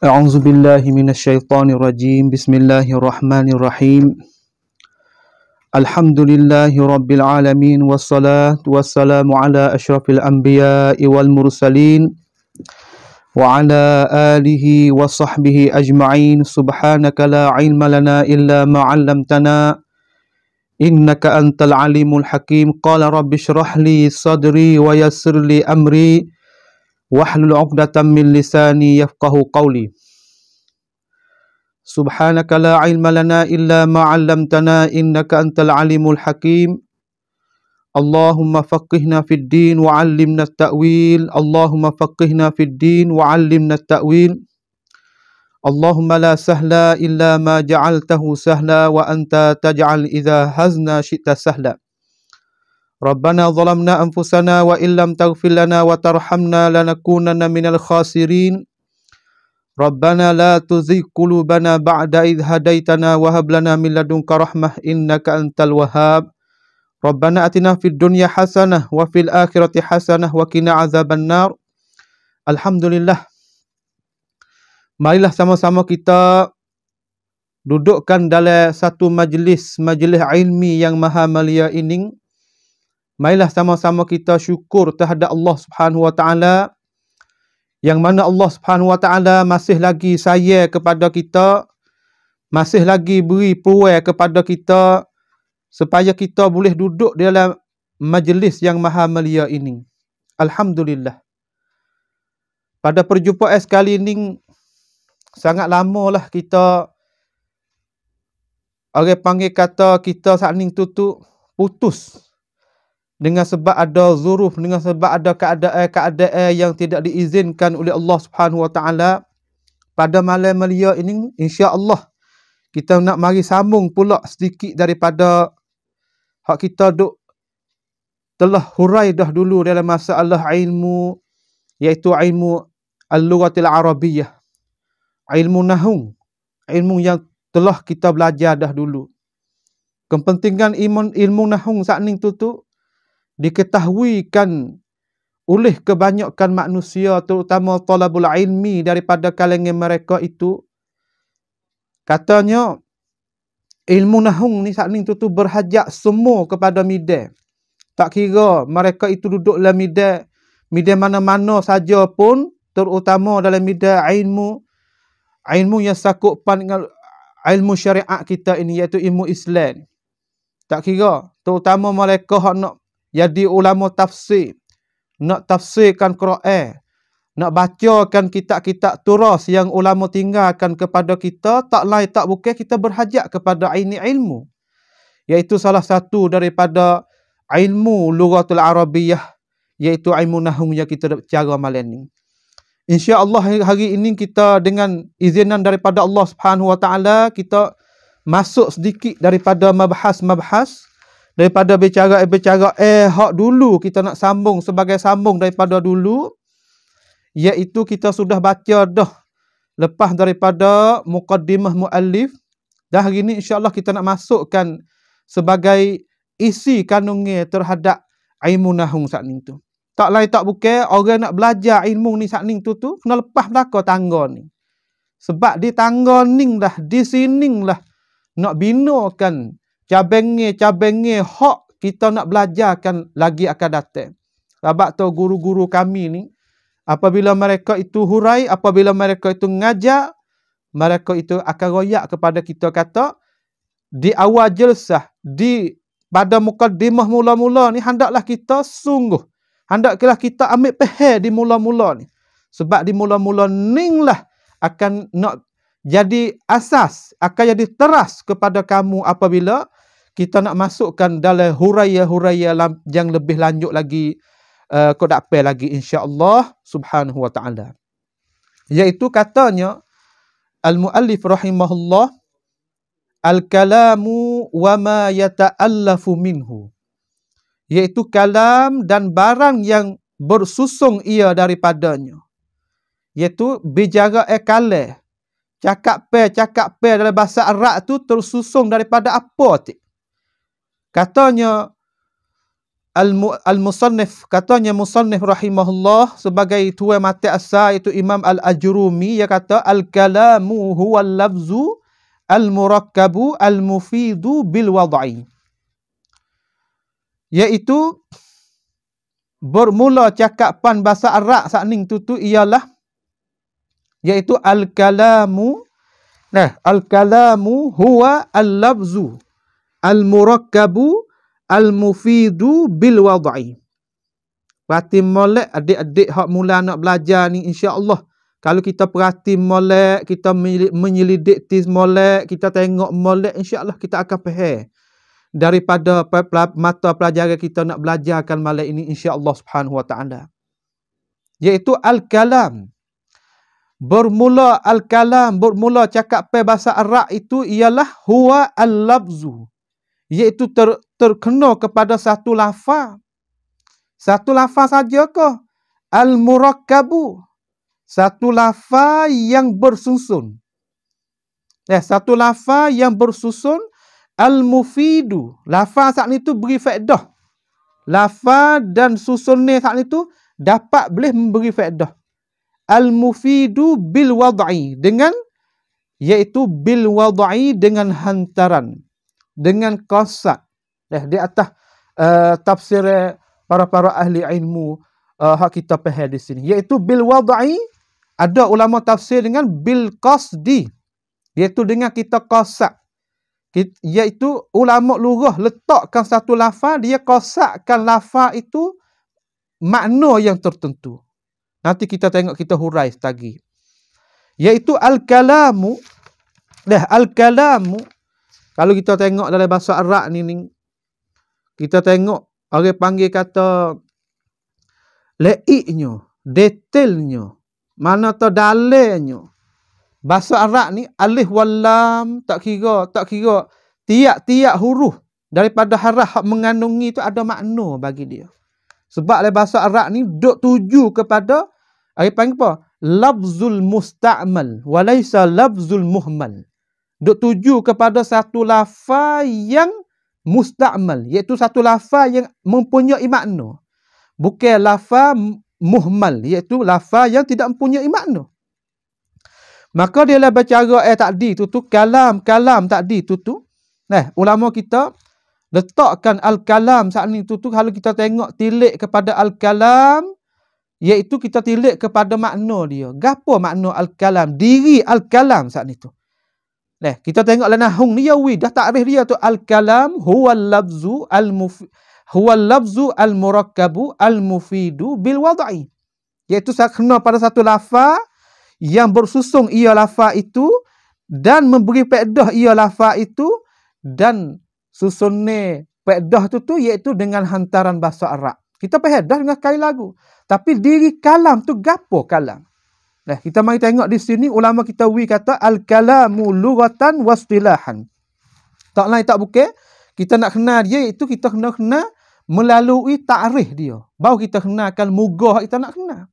أعوذ بالله من الشيطان الرجيم بسم الله الرحمن الرحيم الحمد لله رب العالمين والصلاة والسلام على أشرف الأنبياء والمرسلين وعلى آله وصحبه أجمعين سبحانك لا علم لنا إلا ما علمتنا إنك أنت العليم الحكيم قال رب اشرح لي صدري ويسر لي أمري wahlul 'uqdatam min lisani yafqahu qawli. Subhanaka la ilma lana illa ma 'allamtana innaka antal alimul hakim. Allahumma faqihna fid din wa 'allimna at-ta'wil. Allahumma faqihna fid din wa 'allimna at-ta'wil. Allahumma la sahla illa ma ja'altahu sahla wa anta taj'al idza hazna syi'ta sahla. Rabbana zalamna anfusana wa illam taghfir lana wa tarhamna lanakunanna minal khasirin. Rabbana la tuzigh qulubana ba'da idh hadaitana wa hab lana min ladunka rahmah innaka antal wahhab. Rabbana atina fid dunya hasanah wa fil akhirati hasanah wa qina azabannar. Alhamdulillah. Marilah sama-sama kita dudukkan dalam satu majlis ilmi yang maha mulia ini. Marilah sama-sama kita syukur terhadap Allah Subhanahu Wa Taala, yang mana Allah Subhanahu Wa Taala masih lagi sayang kepada kita, masih lagi beri peluang kepada kita supaya kita boleh duduk dalam majlis yang maha mulia ini. Alhamdulillah. Pada perjumpaan sekali ini sangat lamalah kita, orang panggil kata kita saat ni tutup putus. Dengan sebab ada zuruf, dengan sebab ada keadaan yang tidak diizinkan oleh Allah Subhanahu Wa Taala. Pada malam mulia ini, insya-Allah kita nak mari sambung pula sedikit daripada hak kita telah hurai dah dulu dalam masalah ilmu, iaitu ilmu al-lughatil arabiyyah. Ilmu nahwu, ilmu yang telah kita belajar dah dulu. Kepentingan ilmu nahwu saat ni tu diketahuikan oleh kebanyakan manusia, terutama talabul ilmi daripada kalangan mereka itu. Katanya ilmu nahwu ni saat ni tu berhajat semua kepada midah. Tak kira mereka itu duduk dalam midah mana-mana saja pun, terutama dalam midah ilmu yang sakupan dengan ilmu syariat kita ini, iaitu ilmu Islam. Tak kira, terutama mereka hak nak jadi ulama tafsir, nak tafsirkan Quran, nak bacakan kitab-kitab turas yang ulama tinggalkan kepada kita, tak lain tak bukan kita berhajat kepada ini ilmu, iaitu salah satu daripada ilmu lughatul arabiyyah, iaitu ilmu nahwu yang kita bicara malam ni. Insya-Allah hari ini kita dengan izinan daripada Allah Subhanahu Wa Taala, kita masuk sedikit daripada mabhas daripada bicara hak dulu kita nak sambung sebagai sambung daripada dulu, iaitu kita sudah baca dah lepas daripada muqaddimah muallif. Dan hari ini insya-Allah kita nak masukkan sebagai isi kandungnya terhadap ilmu nahwu saat ni tu. Tak lain tak bukan orang nak belajar ilmu ni saat ni tu kena lepas belaka tangga ni. Sebab di tangga ni lah, di sini lah nak binakan cabangnya hak kita nak belajarkan lagi akan datang. Sebab tu guru-guru kami ni, apabila mereka itu hurai, apabila mereka itu ngajar, mereka itu akan royak kepada kita, kata di awal jelsah, pada mukaddimah mula-mula ni, hendaklah kita sungguh, hendaklah kita ambil faham di mula-mula ni. Sebab di mula-mula ni lah akan nak jadi asas, akan jadi teras kepada kamu apabila kita nak masukkan dalam huraya-huraya yang lebih lanjut lagi, kodapai lagi insya-Allah Subhanahu Wa Taala. Iaitu katanya al-muallif rahimahullah, al-kalamu wa ma yata'allafu minhu, iaitu kalam dan barang yang bersusung ia daripadanya, iaitu bicara kalam, cakap dalam bahasa Arab tu tersusung daripada apa tu? Katanya Al-Musannif, katanya Musannif rahimahullah sebagai tuan mati asal itu Imam Al-Ajrumi, dia kata al-kalamu huwal lafzu al-murakkabu al-mufidu bil wad'i, iaitu bermula cakapan bahasa Arab sakning tu ialah iaitu al-kalamu. Nah, al-kalamu huwa al-lafzu al-murakkabu al-mufidu bil wad'i. Perhati molek adik-adik hak mula nak belajar ni, insya-Allah kalau kita perhati molek, kita menyelidik tis molek, kita tengok molek, insya-Allah kita akan faham daripada mata pelajaran kita nak belajarkan malam ini, insya-Allah Subhanahu wa taala. Iaitu al-kalam. Bermula al-kalam, bermula cakap bahasa Arab itu ialah huwa al-lafzu, iaitu terkena kepada satu lafaz. Satu lafaz saja ke? Al-murakkabu, satu lafaz yang bersusun. Satu lafaz yang bersusun. Al-mufidu, lafaz saat itu beri faedah. Lafaz dan susunnya saat itu dapat boleh memberi faedah. Al-mufidu bil wad'i, dengan iaitu bil wad'i, dengan hantaran, dengan qasad. Di atas tafsir para ahli ilmu hak kita faham di sini, iaitu bil wad'i. Ada ulama tafsir dengan bil qasdi, iaitu dengan kita qasad, iaitu ulama lughah letakkan satu lafaz, dia qasadkan lafaz itu makna yang tertentu. Nanti kita tengok, kita hurai setagi. Iaitu al-kalamu. Al-kalamu, kalau kita tengok dalam bahasa Arab ni, kita tengok orang panggil kata leiknya, detailnya, mana terdalamnya. Bahasa Arab ni alif wal lam, tak kira tiap-tiap huruf daripada haraf mengandungi itu ada makna bagi dia. Sebab dalam bahasa Arab ni duk tuju kepada apa panggil apa? Lafzul musta'mal walaysa lafzul muhmal. Duk tuju kepada satu lafaz yang musta'mal, iaitu satu lafaz yang mempunyai makna. Bukan lafaz muhmal, iaitu lafaz yang tidak mempunyai makna. Maka dia lah bercara tadi tu kalam tadi tu. Ulama kita letakkan al-kalam saat ni tu kalau kita tengok tilik kepada al-kalam, iaitu kita tilik kepada makna dia. Gapo makna al-kalam? Diri al-kalam saat ni tu. Kita tengok lah nahung ni dah takrif dia tu, al-kalam huwal lafzu al-murakkabu al-mufidu bil wad'i. Iaitu kena pada satu lafaz yang bersusung ia lafaz itu dan memberi faedah ia lafaz itu, dan susunnya faedah tu iaitu dengan hantaran bahasa Arab. Kita faham dah dengan kain lagu. Tapi diri kalam tu gapo kalam? Kita mari tengok di sini ulama kita kata al-kalamu lughatan wa istilahan. Tak lain tak bukan, kita nak kenal dia itu kita kena melalui takrif dia. Baru kita kenalkan mugah kita nak kenal.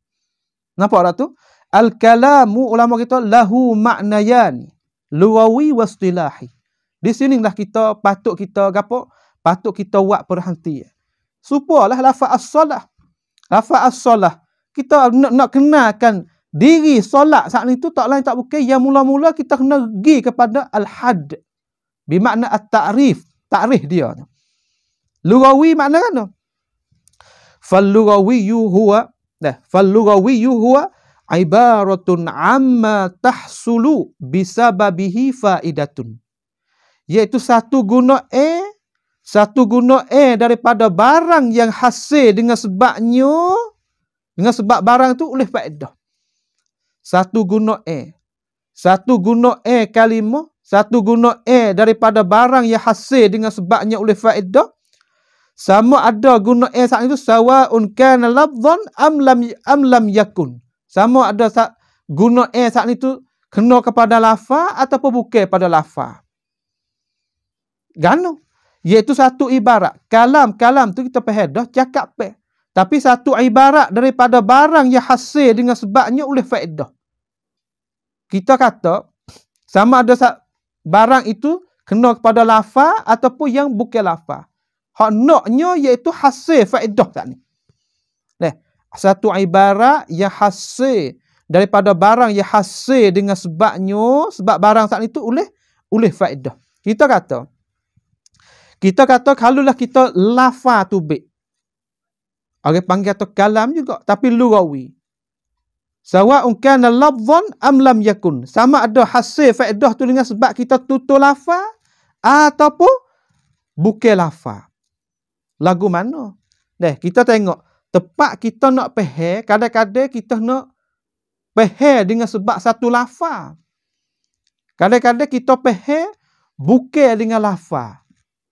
Nampak tak tu? Al-kalamu ulama kita lahu ma'nayan lughawi wa istilahi. Di sinilah kita patut kita buat perhatian. Supalah lafaz as-salah. Lafaz as-salah kita nak kenalkan diri solat saat itu tak lain tak bukan yang mula-mula kita kena pergi kepada al-hadd, bermakna at-ta'rif, takrif dia. Lughawi makna kan? Fal-lughawiyyu huwa ibaratun amma tahsulu bisababihi faidatun. Iaitu satu guna daripada barang yang hasil dengan sebabnya, dengan sebab barang itu oleh faedah. Satu guna kalimah, satu guna daripada barang yang hasil dengan sebabnya oleh faedah. Sama ada guna saat itu sawa'un kana lafzan am lam yakun. Sama ada guna saat itu kena kepada lafaz ataupun bukan pada lafaz. Gano, iaitu satu ibarat. Kalam tu kita faham dah cakap pe. Tapi satu ibarat daripada barang yang hasil dengan sebabnya oleh faedah. Kita kata sama ada barang itu kena kepada lafaz ataupun yang bukan lafaz. Hak naknya iaitu hasil faedah tak ni. Nah, satu ibarat yang hasil daripada barang yang hasil dengan sebabnya, sebab barang tak ni tu oleh faedah. Kita kata kalaulah kita lafaz tu baik. Orang panggil atau kalam juga, tapi lughawi. Sawa'un kana lafzan am lam yakun. Sama ada hasil faedah tu dengan sebab kita tutur lafaz ataupun bukan lafaz. Lagu mana? Kita tengok. Tepat kita nak faham, kadang-kadang kita nak faham dengan sebab satu lafaz. Kadang-kadang kita faham bukan dengan lafaz.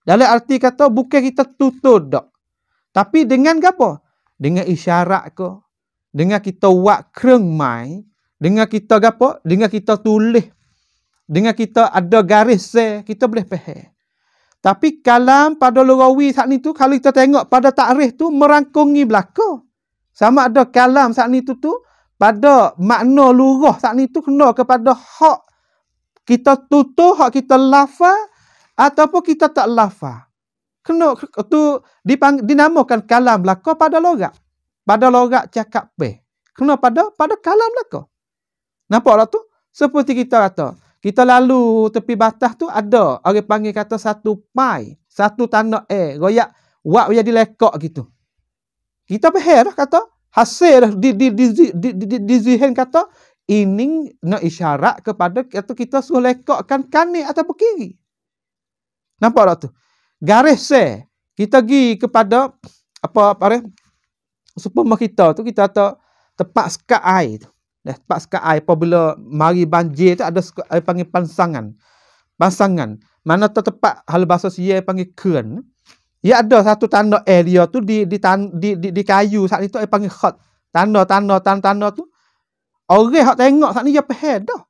Dalam arti kata bukan kita tutur dak. Tapi dengan apa? Dengan isyarat ke? Dengan kita buat kreng mai, dengan kita apa? Dengan kita tulis. Dengan kita ada garis kita boleh faham. Tapi kalam pada lughawi saat ni tu, kalau kita tengok pada takrif tu merangkungi belaka. Sama ada kalam saat ni tu pada makna lurah saat ni tu kena kepada hak kita tutur, hak kita lafaz ataupun kita tak lafaz. Kena tu dinamakan kalam belaka pada logat. Pada logat cakap kena pada kalam belaka. Nampak tak tu? Seperti kita kata, kita lalu tepi batas tu ada orang panggil kata satu pai, satu tanah royak wak jadi lekak gitu. Kita faham dah kata hasil di zihin kata ini nak isyarat kepada kata kita suruh lekakkan kanan atau kiri. Nampak tak tu? Garis kita pergi kepada apa supaya kita tu kita kata tempat sekat air tu. Tempat sekat air apabila mari banjir tu ada panggil pansangan. Mana tu tempat hal bahasa Sia panggil keun. Ya ada satu tanda dia tu di kayu saat itu panggil khat. Tanda tu. Orang hak tengok saat ni dia faham dah.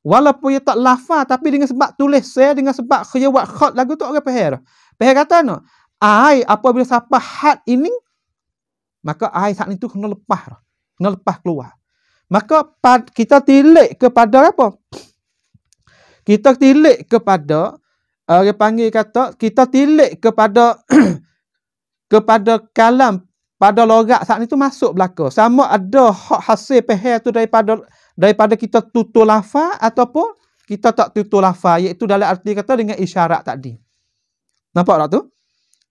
Walaupun dia tak lafaz tapi dengan sebab tulis dengan sebab dia buat khat lagu tu orang faham dah. Faham kata no. Air apabila sampai had ini maka air saat itu kena lepas. Kena lepas keluar. Maka kita tilik kepada apa? Kita tilik kepada dia panggil kata kita tilik kepada kepada kalam pada logat saat itu masuk belaka. Sama ada hak hasil faham tu daripada kita tutur lafaz ataupun kita tak tutur lafaz, iaitu dalam arti kata dengan isyarat tadi. Nampak tak tu?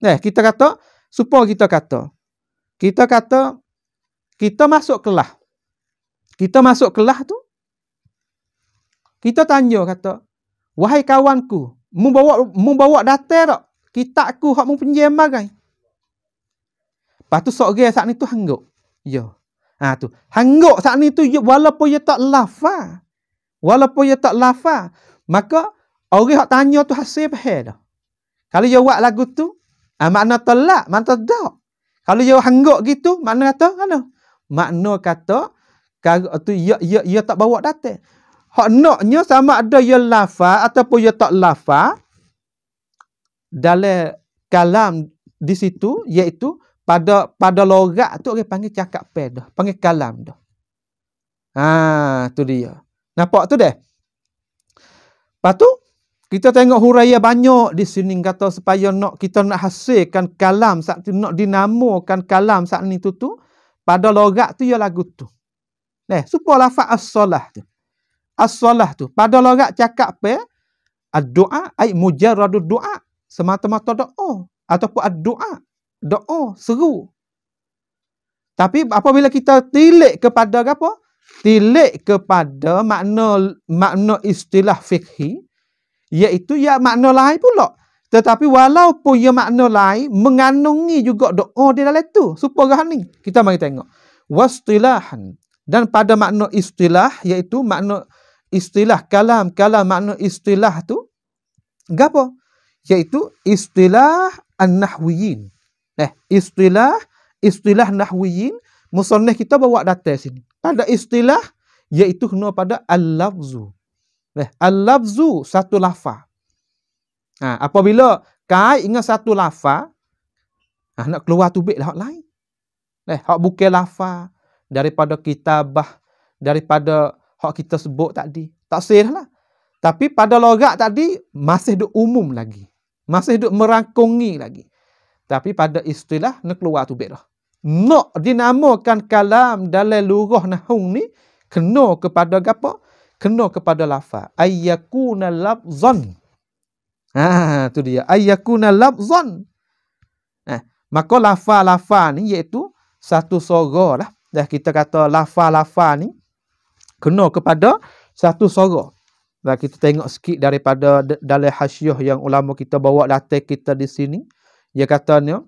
Kita kata supaya kita kata kita masuk kelas. Kita masuk kelas tu, kita tanya kata, wahai kawanku, mu bawa data tak? Kitabku hak mu pinjam bagai. Lepas tu seorang saat ni tu hangguk. Ya. Tu. Hangguk saat ni tu walaupun dia tak lafaz. Maka orang hak tanya tu hasil faham dah. Kalau dia buat lagu tu, makna telak, makna tak. Kalau dia hangguk gitu, makna kata mana? Makna kata tu ia tak bawa data. Hak naknya sama ada ia lafaz ataupun ia tak lafaz dalam kalam di situ, iaitu pada logat tu orang panggil cakap dah, panggil kalam dah. Tu dia. Nampak tu dah. Lepas tu kita tengok huraian banyak di sini kata supaya kita nak hasilkan kalam saat tu, nak dinamakan kalam saat ni tu pada logat tu ia lagu tu. Supaya lafaz as-salah tu. As-salah tu pada logat cakap ad-du'a ai mujarradud du'a, semata-mata doa ataupun ad-du'a, doa seru. Tapi apabila kita tilik kepada apa? Tilik kepada makna istilah fikhi, iaitu makna lain pula. Tetapi walaupun makna lain mengandungi juga doa di dalam tu. Supaya ni kita mari tengok. Wastilahan, dan pada makna istilah, iaitu makna istilah kalam makna istilah tu gapo? Iaitu istilah an-nahwiyin. Istilah nahwiyin, musannif kita bawa data sini. Pada istilah iaitu kena pada al-lafzu. Al-lafzu satu lafaz. Apabila kait dengan satu lafaz, nak keluar tubik lah hak lain. Hak bukan lafaz daripada kitabah, daripada hak kita sebut tadi. Tak sah lah. Tapi pada logat tadi masih duk umum lagi. Masih duk merangkungi lagi. Tapi pada istilah nak keluar tu dah. Nak dinamakan kalam dalam lurah nahwu ni kena kepada gapo? Kena kepada lafaz. Ayyakuna lafzan. Tu dia. Ayyakuna lafzan. Maka lafaz ni iaitu satu suara lah. Dah kita kata lafaz ni kena kepada satu suara. Dan kita tengok sikit daripada dalam hasyiah yang ulama kita bawa datang kita di sini. Dia katanya,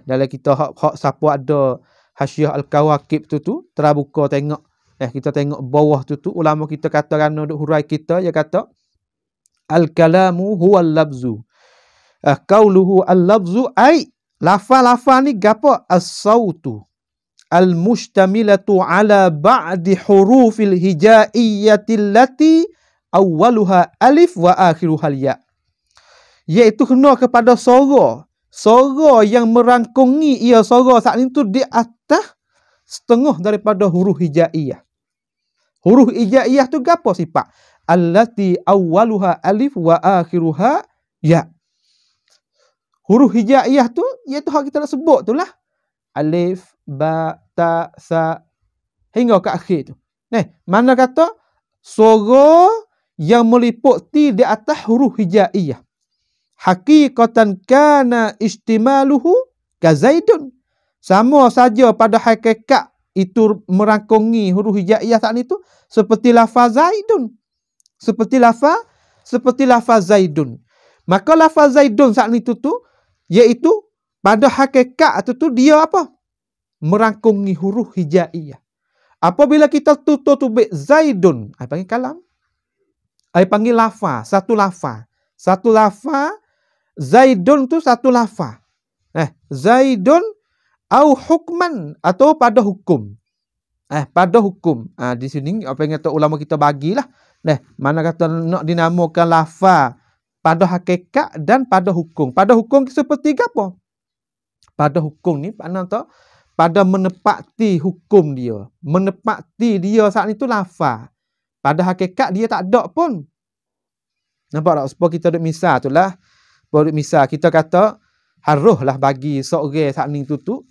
dalam kita hak siapa ada hasyiah Al-Kawakib tu terbuka tengok. Kita tengok bawah tu ulama kita kata kerana duk hurai kita, dia kata al-kalamu huwa al-labzu. Qauluhu al-labzu ai lafaz ni gapo? As-sautu al-mustamilatu ala ba'di hurufil hijaiyati allati awwaluha alif wa akhiruha ya. Iaitu kena kepada suara yang merangkungi ia suara saat itu di atas setengah daripada huruf hijaiyah. Huruf hijaiyah tu gapo sifat? Allati awwaluha alif wa akhiruha ya. Huruf hijaiyah tu iaitu hak kita nak sebut tu lah. Alif, ba, ta, sa hingga ke akhir tu. Mana kata suara yang meliputi di atas huruf hijaiyah. Haqiqatan kana istimaluhu ka Zaidun. Sama saja pada hakikat itu merangkungi huruf hijaiyah saat itu seperti lafaz Zaidun. Seperti lafaz Zaidun. Maka lafaz Zaidun saat itu tu iaitu pada hakikat tu dia apa? Merangkungi huruf hijaiyah. Apabila kita tutup Zaidun, ai panggil kalam. Ai panggil lafaz, satu lafaz. Satu lafaz Zaidun tu satu lafaz. Zaidun au hukman atau pada hukum. Pada hukum. Di sini apa yang kata ulama kita bagilah. Mana kata nak dinamakan lafaz pada hakikat dan pada hukum. Pada hukum seperti apa? Pada hukum ni makna tu pada menepati hukum dia. Menepati dia saat itu lafaz. Pada hakikat dia tak ada pun. Nampak tak? Supaya kita duk misal tu lah. Misal kita kata haruslah bagi seorang saat ni tu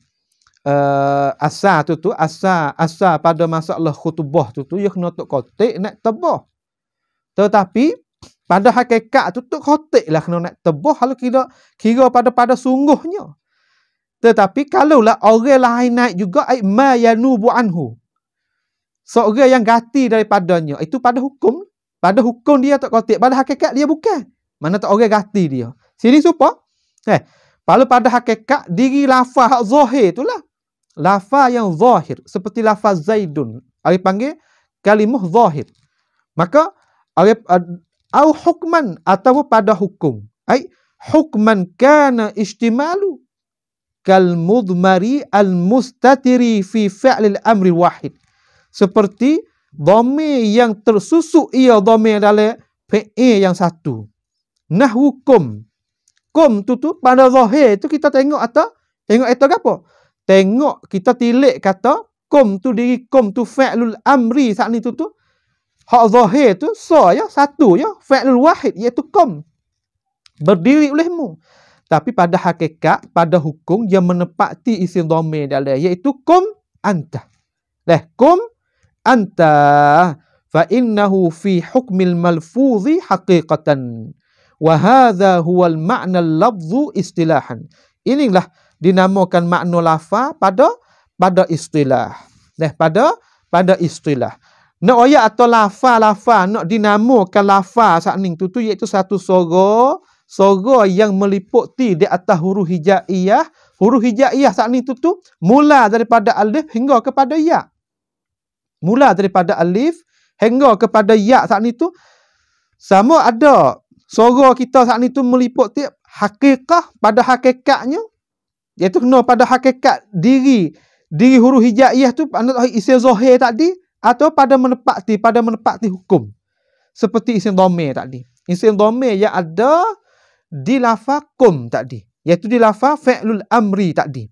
asal pada masalah khutbah tu ia kena tok kotek nak tebah. Tetapi pada hakikat tu kotek lah kena nak tebah kalau kira pada sungguhnya. Tetapi kalaulah orang lain naik juga ma yanubu anhu. Seorang yang ganti daripadanya itu pada hukum. Pada hukum dia tak kotek, pada hakikat dia bukan. Mana tak orang ganti dia. Sini supaya kalau pada hakikat diri lafaz zahir itulah. Lafaz yang zahir seperti lafaz Zaidun. Ari panggil kalimah zahir. Maka au hukman atau pada hukum. Hukman kana istimalu kal mudmari al mustatiri fi fi'lil amri wahid. Seperti dhamir yang tersusuk ia dhamir dalam fi'il yang satu. Nahwu kum. Kum tu pada zahir tu kita tengok itu apa? Tengok kita tilik kata kum tu diri kum tu fi'lul amri saat ni tu hak zahir tu satu fi'lul wahid iaitu kum. Berdiri olehmu. Tapi pada hakikat, pada hukum dia menepati isim dhamir dalam iaitu kum anta. Kum anta fa innahu fi hukmil malfuzi haqiqatan. Wa hadha huwal ma'na al-lafzu istilahan. Inilah dinamakan makna lafaz pada istilah. Pada istilah. Nak ayat atau lafaz nak dinamakan lafaz saat ni tu iaitu satu suara yang meliputi di atas huruf hijaiyah. Huruf hijaiyah saat ni tu mula daripada alif hingga kepada ya. Mula daripada alif hingga kepada ya saat ni tu sama ada suara kita saat ni tu meliputi hakikah pada hakikatnya iaitu kena pada hakikat diri huruf hijaiyah tu isim zahir tadi atau pada menepati hukum seperti isim dhamir tadi. Isim dhamir yang ada di lafaz kum tadi iaitu di lafaz fi'lul amri tadi.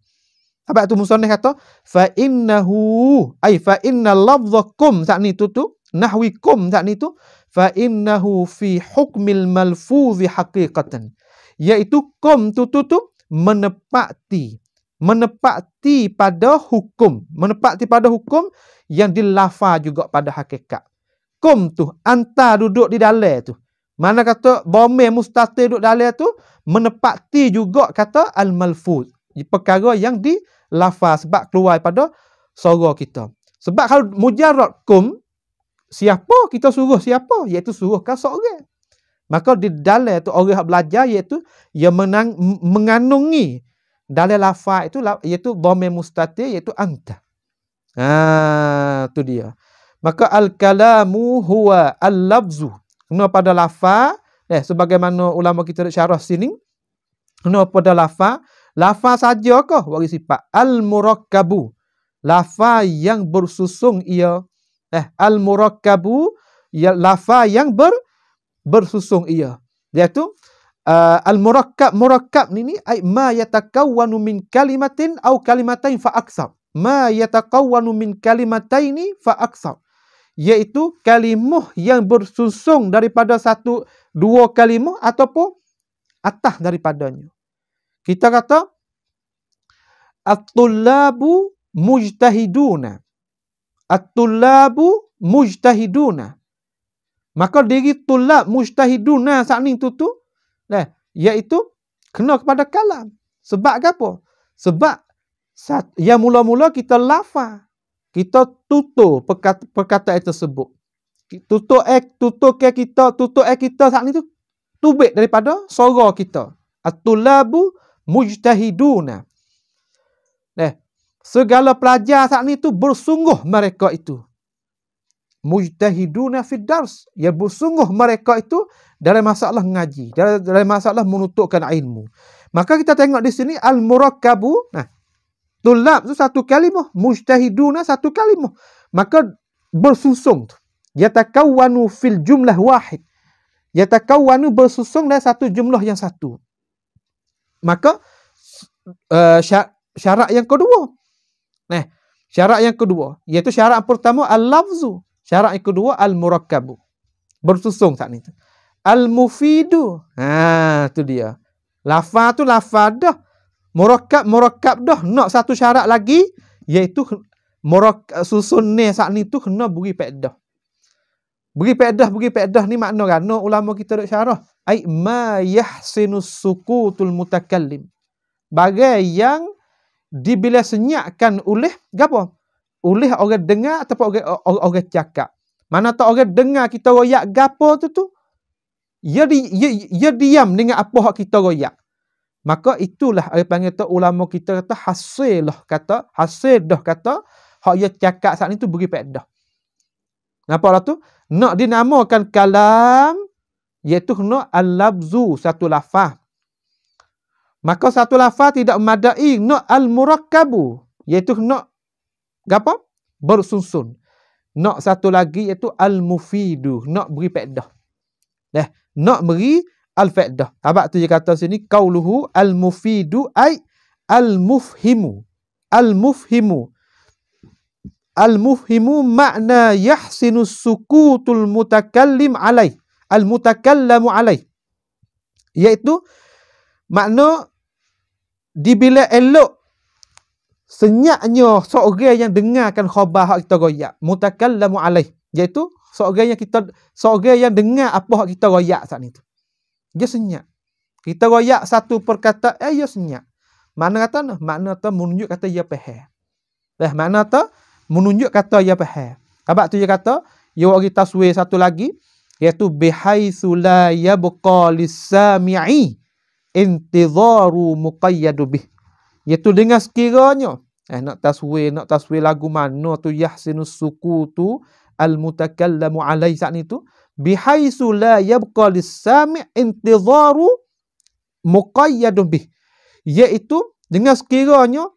Sebab tu musannif kata fa innahu fa innal lafdha kum saat ni tu nahwi kum saat ni tu fa innahu fi hukmil malfuzi haqiqatan. Iaitu kum tu menepati pada hukum, menepati pada hukum yang dilafaz juga pada hakikat. Kum tu anta duduk di dalam tu. Mana kata dhamir mustatir duduk dalam tu menepati juga kata al-malfuz. Perkara yang dilafaz sebab keluar pada suara kita. Sebab kalau mujarrad kum, siapa kita suruh siapa? Iaitu suruhkan seorang. Maka di dalam tu orang belajar iaitu yang mengandungi dalam lafaz itu iaitu dhamir mustatir iaitu anta. Tu dia. Maka al-kalamu huwa al-lafzu. Kena pada lafaz, sebagaimana ulama kita nak syarah sini, kena pada lafaz. Lafaz saja ke bagi sifat al-murakkabu. Lafaz yang bersusung ia. Al-murakkabu ya lafaz yang bersusung ia. Iaitu al-murakkab ni ay ma yatakawwanu min kalimatin au kalimatain fa aksar. Ma yatakawwanu min kalimataini fa aksar. Iaitu kalimah yang bersusung daripada satu dua kalimah ataupun atas daripadanya. Kita kata at-tullabu mujtahiduna. At-tullabu mujtahiduna. Maka diri tulab mujtahiduna saat ni tu iaitu kena kepada kalam. Sebab apa? Sebab yang mula-mula kita lafaz, kita tutur perkataan tersebut. Tutur kita saat ni tu tubik daripada suara kita. At-tullabu mujtahiduna. Segala pelajar saat ni tu bersungguh mereka itu. Mujtahiduna fid dars. Ya bersungguh mereka itu dalam masalah ngaji, dalam masalah menuturkan ilmu. Maka kita tengok di sini al-murakkabu. Tulab tu satu kalimah, mujtahiduna satu kalimah. Maka bersusung tu. Yatakawwanu fil jumlah wahid. Yatakawwanu bersusung dalam satu jumlah yang satu. Maka syarat yang kedua. Syarat yang kedua, iaitu syarat pertama al-lafzu. Syarat yang kedua al-murakkabu. Bersusung saat ni. Al-mufidu. Tu dia. Lafaz tu lafaz dah. Murakkab dah. Nak satu syarat lagi, iaitu susun ni saat ni tu kena beri faedah. Beri faedah ni makna kan? Ulama kita dak syarah. Ai ma yahsinus sukutul mutakallim. Bagai yang dibila senyakkan oleh apa? Oleh orang dengar ataupun orang cakap. Mana tak orang dengar kita royak gapo tu ia diam dengan apa hak kita royak. Maka itulah orang panggil tu ulama kita kata hasil dah kata hak ia cakap saat ni tu beri faedah. Nampaklah tu nak dinamakan kalam iaitu kena al-lafzu satu lafaz. Maka satu lafaz tidak memadai, nak al-murakkabu iaitu nak apa? Bersusun. Nak satu lagi iaitu al-mufidu, nak beri faedah. Nak beri al-faedah. Sebab tu dia kata sini qauluhu al-mufidu ay al-mufhimu. Al-mufhimu. Al-mufhimu makna yahsinu sukutul mutakallim alaih. Al-mutakallamu alaih. Iaitu makna dibila elok senyaknya seorang yang dengarkan khabar hak kita royak, mutakallamu alaih, iaitu seorang yang dengar apa hak kita royak saat itu. Dia senyap. Kita royak satu perkataan, dia senyap. Mana kata makna tu menunjuk kata dia faham. Makna tu menunjuk kata dia faham. Sebab tu dia kata, dia bagi taswir satu lagi, iaitu bihaitsu la yabqa lis-sami'i intidharu muqayyadu bih. Iaitu dengan sekiranya nak taswir lagu mana tu yahsinus sukutu al-mutakallamu alai saat ni tu bihaitsu la yabqa lis-sami' intidharu muqayyadu bih. Iaitu dengan sekiranya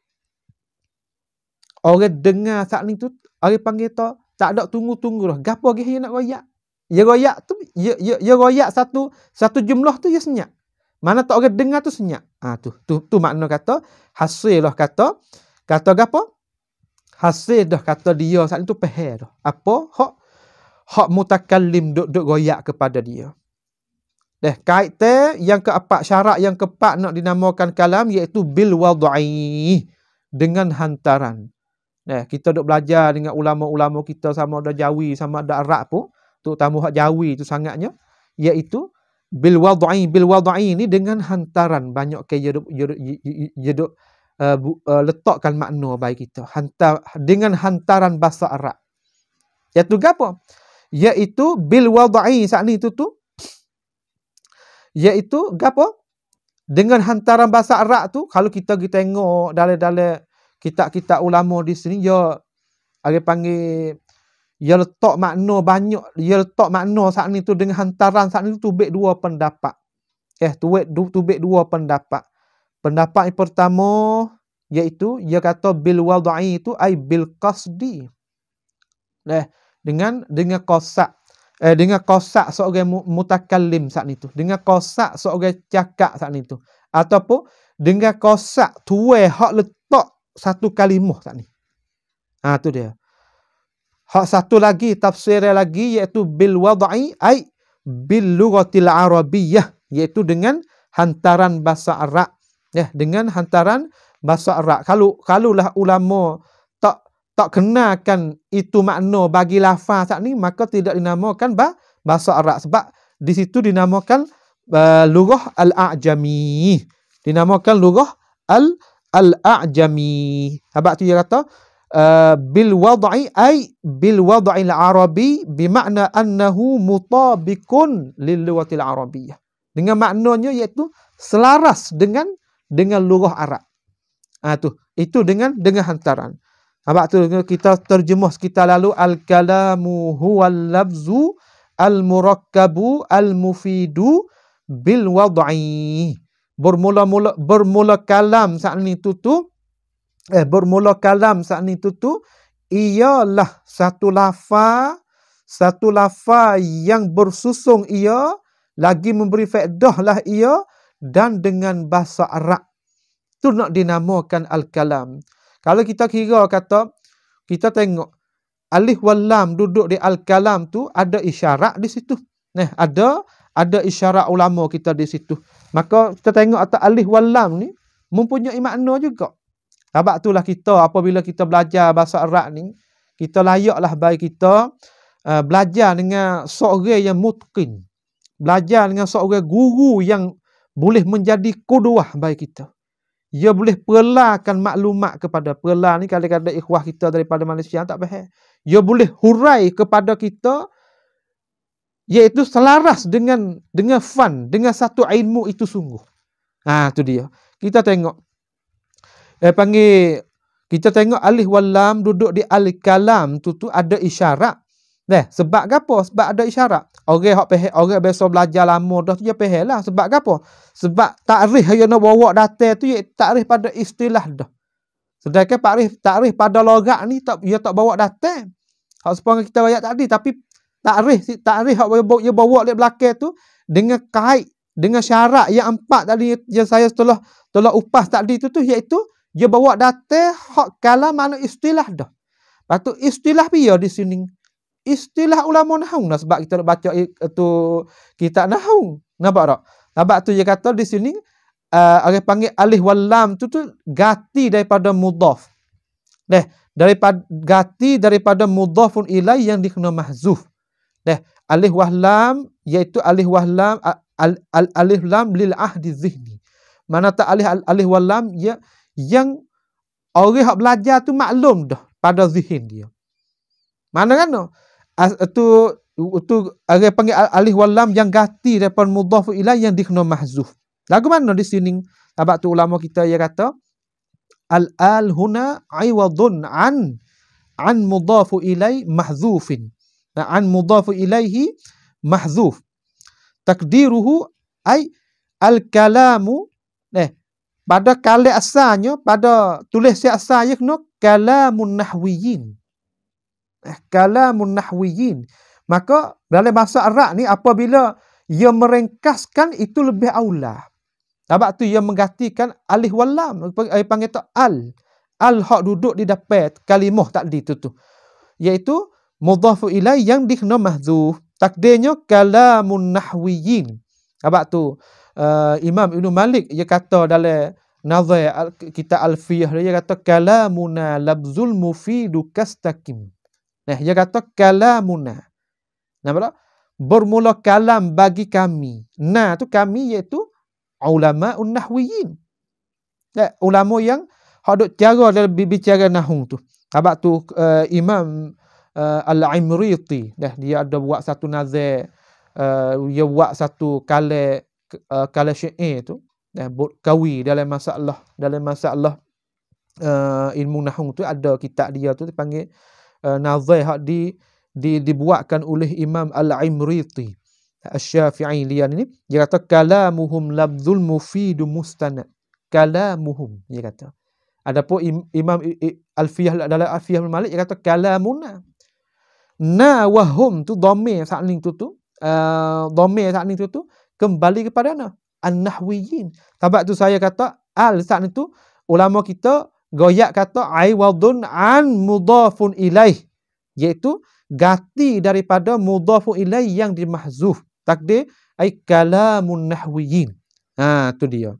orang dengar saat ni tu orang panggil tak ada tunggu-tunggu dah. Gapo lagi nak royak? Ya royak tu ya royak satu jumlah tu ya senyap. Mana tak orang dengar tu senyap. Tu makna kata hasil dah kata gapo? Hasil dah kata dia saat itu faham dah. Apa hak mutakallim duk royak kepada dia. Kait te yang keempat, syarat yang keempat nak dinamakan kalam iaitu bil wad'i, dengan hantaran. Kita duk belajar dengan ulama-ulama kita sama ada Jawi sama ada Arab pun, terutama hak Jawi itu sangatnya, iaitu bil wad'i ni dengan hantaran. Banyak ke dia duk letakkan makna bagi kita. Dengan hantaran bahasa Arab. Iaitu apa? Iaitu bil wad'i saat ni tu iaitu apa? Dengan hantaran bahasa Arab tu, kalau kita tengok dalam kitab-kitab ulama di sini, dia panggil, dia letak makna banyak, dia letak makna saat ni tu dengan hantaran saat ni tu tubik dua pendapat. Tubik dua pendapat. Pendapat yang pertama iaitu dia kata bil wad'i itu ai bil qasdi. Dengan qasak. Dengan qasak seorang mutakallim saat ni tu. Dengan qasak seorang cakap saat ni tu. Ataupun dengan qasak tuai hak letak satu kalimah saat ni. Tu dia. Hak satu lagi, tafsir lagi iaitu bil wad'i ai bil lughatil arabiyyah, iaitu dengan hantaran bahasa Arab. Dengan hantaran bahasa Arab. Kalulah ulama tak kenakan itu makna bagi lafaz saat ni, maka tidak dinamakan bahasa Arab. Sebab di situ dinamakan lughah al-a'jami. Dinamakan lughah al-a'jami. Sebab tu dia kata bil wad'i ay bil wad'il arabi bermakna annahu mutabiqun lil lughatil arabiyyah. Dengan maknanya iaitu selaras dengan lughah Arab. Itu dengan hantaran. Sebab tu kita terjemah sekitar lalu, al-kalamu huwal lafzu al-murakkabu al-mufidu bil wad'i. Bermula kalam saat ni tu bermula kalam saat ni tu ialah satu lafaz yang bersusung ia, lagi memberi faedah lah ia, dan dengan bahasa Arab. Tu nak dinamakan al-kalam. Kalau kita kira kata, kita tengok alif wal lam duduk di al-kalam tu, ada isyarat di situ. Ada isyarat ulama kita di situ. Maka kita tengok atas alif wal lam ni mempunyai makna juga. Sebab itulah kita apabila kita belajar bahasa Arab ni, kita layaklah bagi kita belajar dengan seorang yang mutqin. Belajar dengan seorang guru yang boleh menjadi qudwah bagi kita. Dia boleh perlakan maklumat kepada ni kadang-kadang ikhwah kita daripada Malaysia tak faham. Dia boleh hurai kepada kita, iaitu selaras dengan fan, dengan satu ilmu itu sungguh. Tu dia. Kita tengok kita tengok alif wal lam duduk di al-kalam tu ada isyarat. Sebab apa? Sebab ada isyarat. Orang biasa belajar lama dah tu dia faham lah. Sebab apa? Sebab takrif yang nak bawa data tu iaitu takrif pada istilah dah. Sedangkan takrif pada logat ni dia tak bawa data. Hak sepengah kita ayat tadi, tapi takrif hak dia bawa di belakang tu dengan kait, dengan syarat yang empat tadi yang saya telah upas tadi tu iaitu dia bawa data hak kalam makna istilah dah. Lepas tu istilah dia di sini istilah ulama nahwu lah, sebab kita nak baca itu kitab nahwu. Nampak tak? Sebab tu dia kata di sini orang panggil alif wal lam tu gati daripada mudhaf. Daripada mudhafun ilai yang dikena mahzuf. Alif wal lam iaitu alif wal lam alif lam lil ahdi zihni. Mana tak alif wal lam yang orang hak belajar tu maklum dah pada zihin dia. Mana kan? Itu orang panggil alif wal lam yang ganti daripada mudhaf ilai yang dikena mahzuf. Lagu mana di sini? Sebab tu ulama kita dia kata al huna iwadun an mudhaf ilai mahzufin. An mudhaf ilaihi mahzuf. Takdiruhu ay al-kalamu pada kalam asalnya, pada tulis asalnya kena kalamun nahwiyin. Kalamun nahwiyin. Maka dalam bahasa Arab ni apabila ia merengkaskan itu lebih aula. Sebab tu ia menggantikan alif wal lam, panggil tu al hak duduk di depan kalimah tadi tu iaitu mudhaf ilai yang dikena mahzuf. Takdirnya kalamun nahwiyin. Sebab tu Imam Ibn Malik dia kata dalam nazar kitab Alfiyah dia kata kalamuna labzul mufidu kastaqim. Nah, dia kata kalamuna. Nampak tak? Bermula kalam bagi kami. Nah, tu kami iaitu ulama nahwiyin. Ulama yang hak duk cara dalam bicara nahwu tu. Sebab tu Imam Al-Imriti dia ada buat satu nazar, dia buat satu kala syair tu, kawi dalam masalah ilmu nahwu tu ada kitab dia tu dipanggil nazar hak dibuatkan oleh Imam Al-Imriti Asy-Syafi'i lian ni. Dia kata kalamuhum labzul mufidu mustanad. Kalamuhum dia kata. Adapun Imam Alfiyah dalam Alfiyah Ibn Malik dia kata kalamuna. Na wahum tu dhamir sakning tu dhamir sakning tu kembali kepada mana? An-nahwiyin. Sebab tu saya kata al sakning tu ulama kita goyak kata aiwadun an mudhafun ilaih, iaitu ganti daripada mudhafun ilaih yang dimahzuf. Takdir ai kalamun nahwiyin. Tu dia.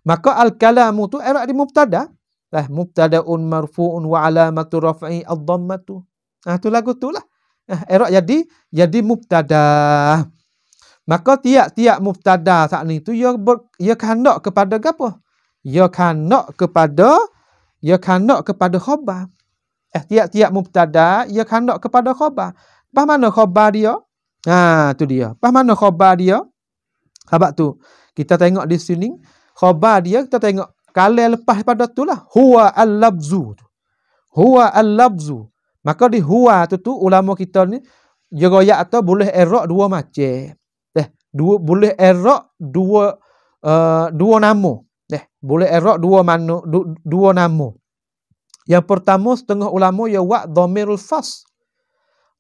Maka al-kalamu tu i'rab di mubtada. Mubtadaun marfu'un wa alamatu raf'i ad-dhammatu. Tu lagu tu lah. I'rab jadi mubtada. Maka tiap-tiap mubtada saat ni tu ia kehendak kepada apa? Ia kehendak kepada khabar. Tiap-tiap mubtada ia kehendak kepada khabar. Pas mana khabar dia? Tu dia. Pas mana khabar dia? Sebab tu kita tengok di sini khabar dia, kita tengok kalau lepas pada tu lah huwa al-labzu. Huwa al-labzu. Maka di huwa tu ulama kita ni dia royak atau boleh i'rab dua macam. Boleh i'rab dua nama. Boleh i'rab dua nama. Yang pertama setengah ulama ya wa dhamirul fas.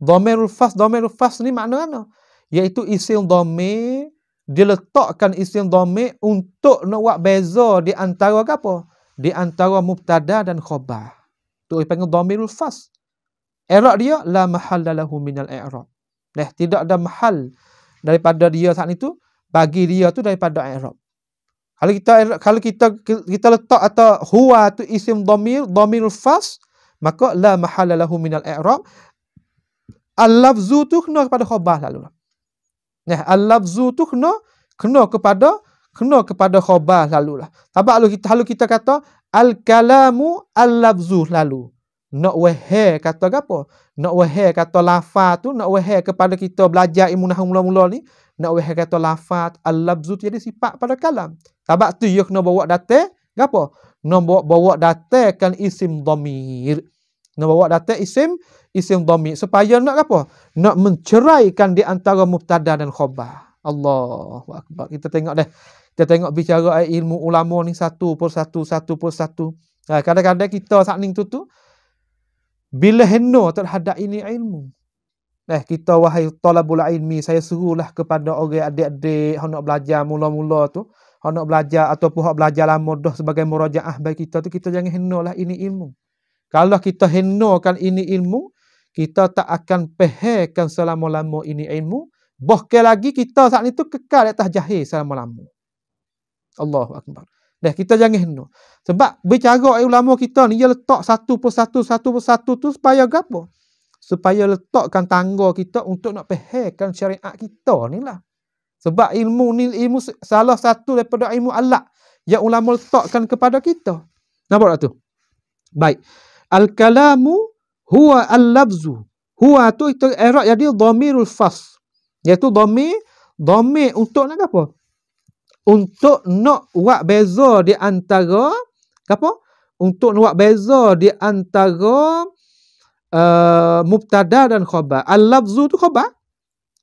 Dhamirul fas ni makna mana? Iaitu isim dhamir diletakkan isim dhamir untuk nak buat beza di antara apa? Di antara mubtada dan khabar. Tu dipanggil dhamirul fas. I'rab dia la mahalla lahu minal i'rab. Tidak ada mahal daripada dia saat itu bagi dia tu daripada i'rab. Kalau kita letak atau huwa tu isim dhamirul fas, maka la mahalla lahu minal i'rab. Al-lafzu tu kena kepada khabar lalu. Al-lafzu tu kena kepada khabar lalu lah. Sebab kalau kita kata al-kalamu al-lafzu lalu. Nak wahai kata apa? Nak wahai kata lafaz tu, nak wahai kepada kita belajar ilmu nahwu mula-mula ni, nak wahai kata lafaz al-lafzu tu jadi sifat pada kalam. Sebab tu dia kena bawa datang apa? Nak bawa datangkan isim dhamir. Nak bawa datang isim dhamir supaya nak apa? Nak menceraikan di antara mubtada dan khabar. Allahu akbar. Kita tengok dah. Kita tengok bicara ilmu ulama ni satu per satu. Kadang-kadang kita saat ni tu bila henno terhadap ini ilmu. Kita wahai talabul ilmi, saya serulah kepada orang adik-adik yang nak belajar mula-mula tu, yang nak belajar ataupun hak belajar lama dah sebagai murajaah bagi kita tu, kita jangan hennolah ini ilmu. Kalau kita hennokan ini ilmu, kita tak akan fahamkan selama-lama ini ilmu. Bahkan lagi kita saat itu kekal di atas jahil selama-lama. Allahu akbar. Kita jangan henno. Sebab bicara ulama kita ni dia letak satu per satu tu supaya apa? Supaya letakkan tangga kita untuk nak fahamkan syariat kita ni lah. Sebab ilmu ni ilmu salah satu daripada ilmu alat yang ulama letakkan kepada kita. Nampak tak tu? Baik. Al-kalamu huwa al-labzu. Huwa tu itu i'rab jadi dhamirul fas. Iaitu dhamir untuk nak apa? Untuk nak buat beza di antara apa? Untuk nak buat beza di antara mubtada dan khabar. Al-labzu tu khabar.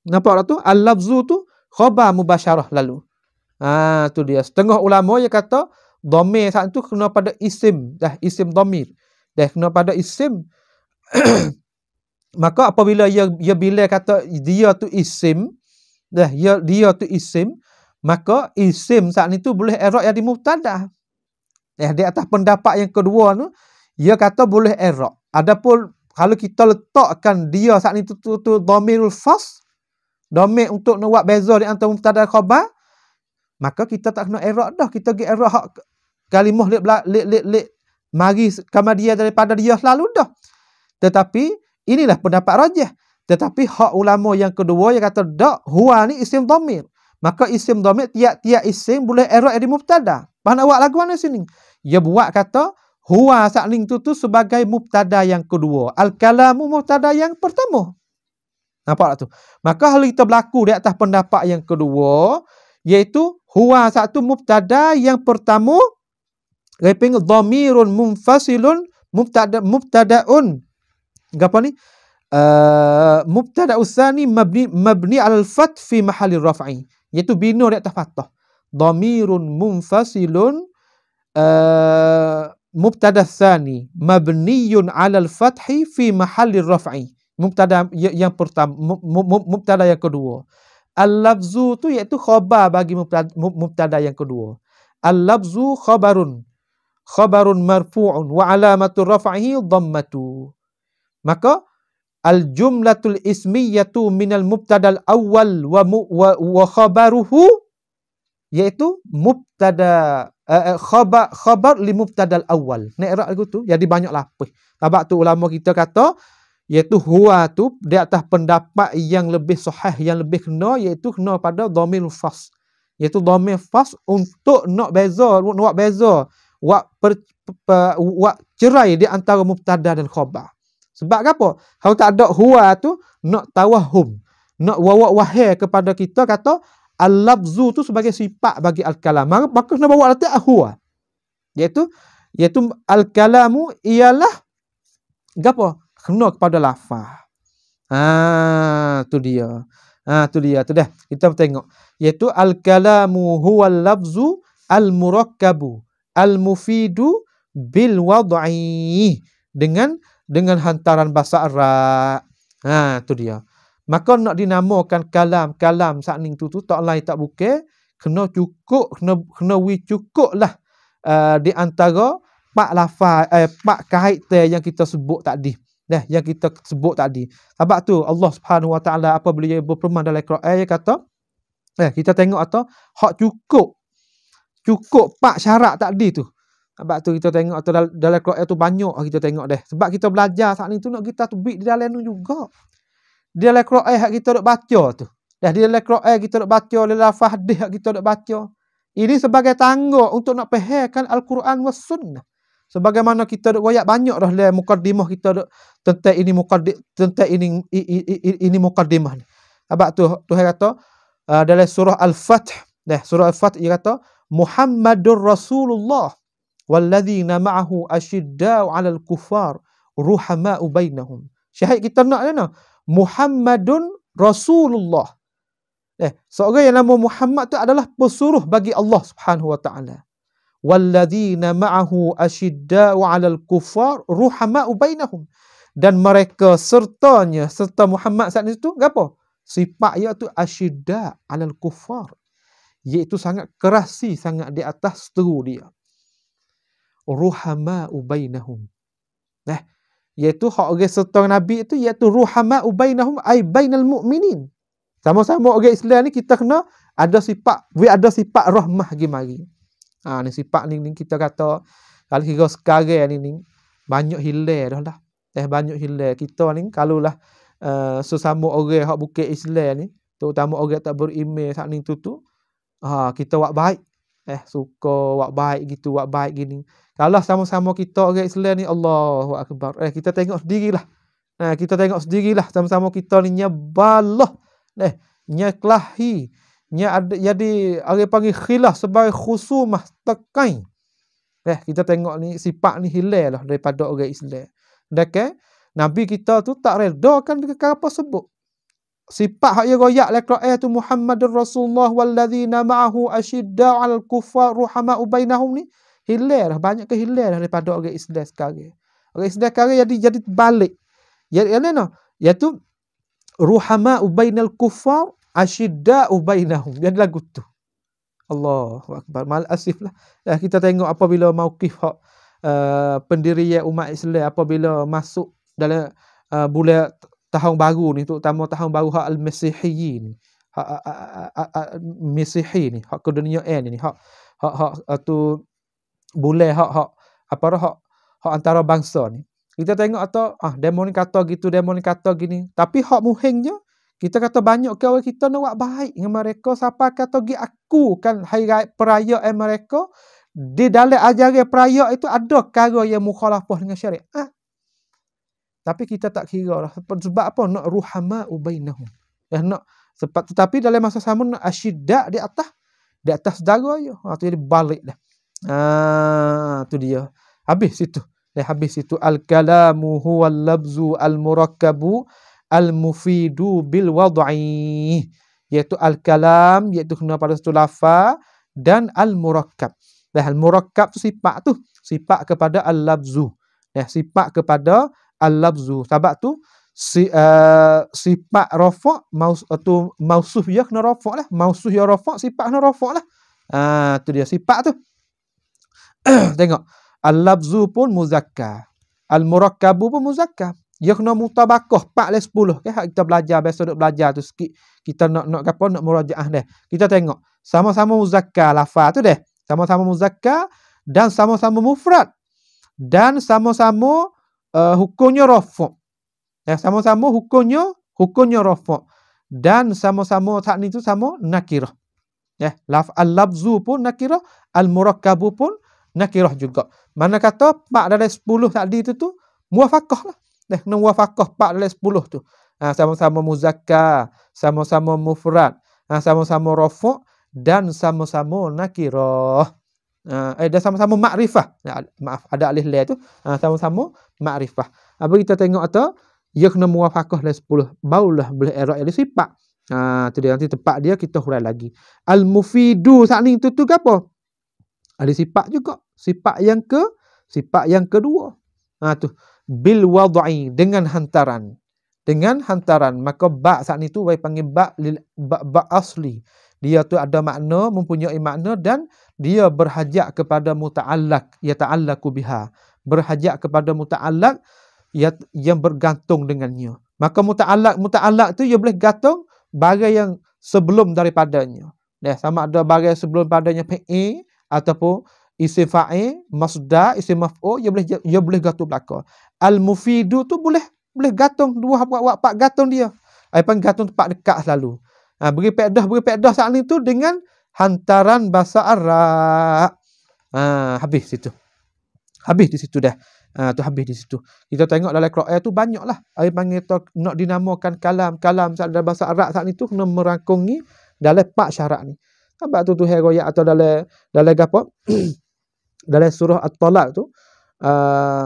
Nampak tak tu? Al-labzu tu khabar mubasyarah lalu. Tu dia. Setengah ulama dia kata dhamir saat tu kena pada isim. Isim dhamir. Kena pada isim. Maka apabila dia bila kata dia tu isim, dia tu isim, maka isim saat itu boleh i'rab jadi mubtada. Di atas pendapat yang kedua tu, dia kata boleh i'rab. Adapun kalau kita letakkan dia saat itu tu dhamirul fas, Domir untuk nak buat beza di antara mubtada dan khabar, maka kita tak kena i'rab dah. Kita pergi i'rab hak kalimah lek mari kamadiyah daripada dia selalu dah. Tetapi inilah pendapat rajih. Tetapi hak ulama yang kedua yang kata dak, huwa ni isim dhamir. Maka isim dhamir tiap-tiap isim boleh i'rab di mubtada. Bahan awak lagu mana sini? Dia buat kata huwa sakning tu sebagai mubtada yang kedua. Al-kalamu mubtada yang pertama. Nampak tak tu? Maka hal kita berlaku di atas pendapat yang kedua, iaitu huwa satu mubtada yang pertama, reping dhamirun munfasilun mubtadaun. Apa ni? Mubtada usani mabni al fath fi mahalli raf'i. Iaitu bina di atas fathah. Dhamirun munfasilun mubtada tsani mabniyun 'ala al-fathi fi mahalli raf'i. Mubtada yang pertama, mubtada yang kedua. Al-lafzu tu iaitu khabar bagi mubtada yang kedua. Al-lafzu khabarun marfu'un wa 'alamatu raf'ihi dhammatu. Maka al-jumlatul ismiyatu minal mubtada al-awwal wa khabaruhu iaitu mubtada khabar li mubtada al-awwal. Nak i'rab lagu tu jadi banyak lapis. Sebab tu ulama kita kata iaitu huwa tu di atas pendapat yang lebih sahih, yang lebih kena, iaitu kena pada dhamir fas. Iaitu dhamir fas untuk nak buat beza, buat cerai di antara mubtada dan khabar. Sebab apa? Kalau tak ada huwa tu nak tawahum, nak wahai kepada kita kata al-lafzu tu sebagai sifat bagi al-kalam. Maka kena bawa letak huwa. Iaitu al-kalamu ialah apa? Kena kepada lafaz. Tu dia. Tu dah. Kita tengok. Iaitu al-kalamu huwal lafzu al-murakkabu al-mufidu bil wad'i. Dengan hantaran bahasa Arab. Tu dia. Maka nak dinamakan kalam sakning tu tak lain tak bukan kena cukup lah di antara pak lafaz pak kaitan yang kita sebut tadi. Yang kita sebut tadi. Sebab tu Allah Subhanahu Wa Taala apabila dia berfirman dalam Quran dia kata kita tengok atau hak cukup pak syarat tadi tu. Sebab tu kita tengok atau dalam Quran tu banyak kita tengok deh. Sebab kita belajar saat ni tu nak kita tubik di dalam tu juga. Di dalam Quran hak kita dok baca tu. Di dalam Quran kita dok baca, dalam lafaz hadis hak kita dok baca. Ini sebagai tangga untuk nak fahamkan Al-Quran was sunnah. Sebagaimana kita dok royak banyak dah dalam mukaddimah kita dok tentang ini ini mukaddimah ni. Sebab tu Tuhan kata dalam surah Al-Fath, surah Al-Fath dia kata Muhammadur Rasulullah walladzina ma'ahu asyidda'u 'alal kuffar ruhama'u bainahum. Syahid kita nak mana? Muhammadun Rasulullah. Seorang yang nama Muhammad tu adalah pesuruh bagi Allah Subhanahu wa taala. Walladzina ma'ahu asyidda'u 'alal kuffar ruhama'u bainahum. Dan mereka serta Muhammad saat itu apa? Sifat iaitu asyidda' 'alal kuffar. Iaitu sangat kerasi sangat di atas seteru dia. Ruhama'u bainahum. Iaitu hak orang serta Nabi itu iaitu ruhama'u bainahum ai bainal mu'minin. Sama-sama orang Islam ni kita kena ada sifat rahmah gimari. Ni sifat ni kita kata kalau kira sekarang ni banyak hilang dah lah. Banyak hilang. Kita ni kalaulah sesama orang hak bukan Islam ni, terutama orang tak beriman saat ni tu kita buat baik. Suka buat baik gitu, buat baik gini. Kalau sama-sama kita orang Islam ni Allahu akbar. Kita tengok sendirilah. Kita tengok sendirilah sama-sama kita ni nyabalah. Nyakelahi. Jadi orang panggil khilaf sebagai khusumah tekai. Kita tengok ni sifat ni hilang lah daripada orang Islam. Nabi kita tu tak reda kan dengan apa sebut. Sifat hak yang royak dalam Quran tu Muhammadur Rasulullah walladzina ma'ahu asyidda'u 'alal kuffar ruhama'u bainahum ni hilang dah, banyak kehilang dah daripada orang Islam sekarang. Orang Islam sekarang jadi balik. Jadi mana? Iaitu ruhama'u bainal kuffar asyidda'u bainahum. Jadi lagu tu. Allahu akbar. Mal asif lah. Kita tengok apabila mauqif hak pendirian umat Islam apabila masuk dalam bulan tahun baru ni, terutama tahun baru hak al-Masihi ni. Hak Masihi ni, hak keduniaan ni, hak tu bulan hak apa dah hak antara bangsa ni. Kita tengok atau demo ni kata gitu, demo ni kata gini. Tapi hak muhimnya kita kata banyak kawan kita nak buat baik dengan mereka, siapa kata gi aku kan hari raya perayaan mereka di dalam ajaran perayaan itu ada perkara yang mukhalafah dengan syariat. Tapi kita tak kira lah. Sebab apa? Nak ruhama ubainahum. Nak sebab tetapi dalam masa sama nak asyidda di atas saudara je. Tu jadi balik dah. Tu dia. Habis situ al-kalamu huwal labzu al-murakkabu al-mufidu bil wad'i, iaitu al-kalam, iaitu kena pada satu lafaz, dan al-murakkab. Al-murakkab tu sifat kepada al-labzu. Sifat kepada al-labzu. Sebab tu sifat rafa' tu mausuf ya kena rafa' lah. Mausuf ya rafa', sifat kena rafa' lah. Tu dia sifat tu. Tengok. Al-labzu pun muzakkar. Al-murakkabu pun muzakkar. Dia kena mutabakah 4/10. Kita belajar, biasa duk belajar tu sikit. Kita nak murajaah dah. Kita tengok. Sama-sama muzakkar lafaz tu dah. Sama-sama muzakkar dan sama-sama mufrad. Dan sama-sama hukumnya rafa'. Sama-sama hukumnya rafa'. Dan sama-sama saat ni tu sama nakirah. Al-labzu pun nakirah, al-murakkabu pun nakirah juga. Mana kata 4/10 tadi tu muwafaqah lah. Kena muwafaqah 4/10 tu. Sama-sama muzakkar, sama-sama mufrad, sama-sama rafa' dan sama-sama nakirah. Dan sama-sama makrifah. Maaf, ada alif lam tu. Sama-sama makrifah. Apa kita tengok atau dia kena muwafaqah 10. Barulah boleh i'rab dia sifat. Tu dia, nanti tempat dia kita hurai lagi. Al-mufidu saat ni tu apa? Ada sifat juga. Sifat yang kedua. Tu bil wad'i, dengan hantaran. Maka ba' saat ni tu wij panggil ba' asli. Dia tu ada makna, mempunyai makna, dan dia berhajat kepada muta'allaq, yata'allaqu biha. Berhajat kepada muta'allaq yang bergantung dengannya. Maka muta'allaq tu dia boleh gantung barang yang sebelum daripadanya. Sama ada barang sebelum padanya fi'il ataupun isim fa'il, masdar, isim maf'ul, dia boleh gantung belakang. Al-mufidu tu boleh gantung dua pak gantung dia. Panggil gantung tempat dekat selalu. Beri pedah saat ni tu dengan hantaran bahasa Arab. Habis situ. Habis di situ dah. Habis di situ. Kita tengok dalam Quran tu banyaklah. Panggil tu nak dinamakan kalam dalam bahasa Arab saat ni tu kena merangkungi dalam 4 syarat ni. Sebab tu Tuhan royak atau dalam apa? Dalam surah At-Talaq tu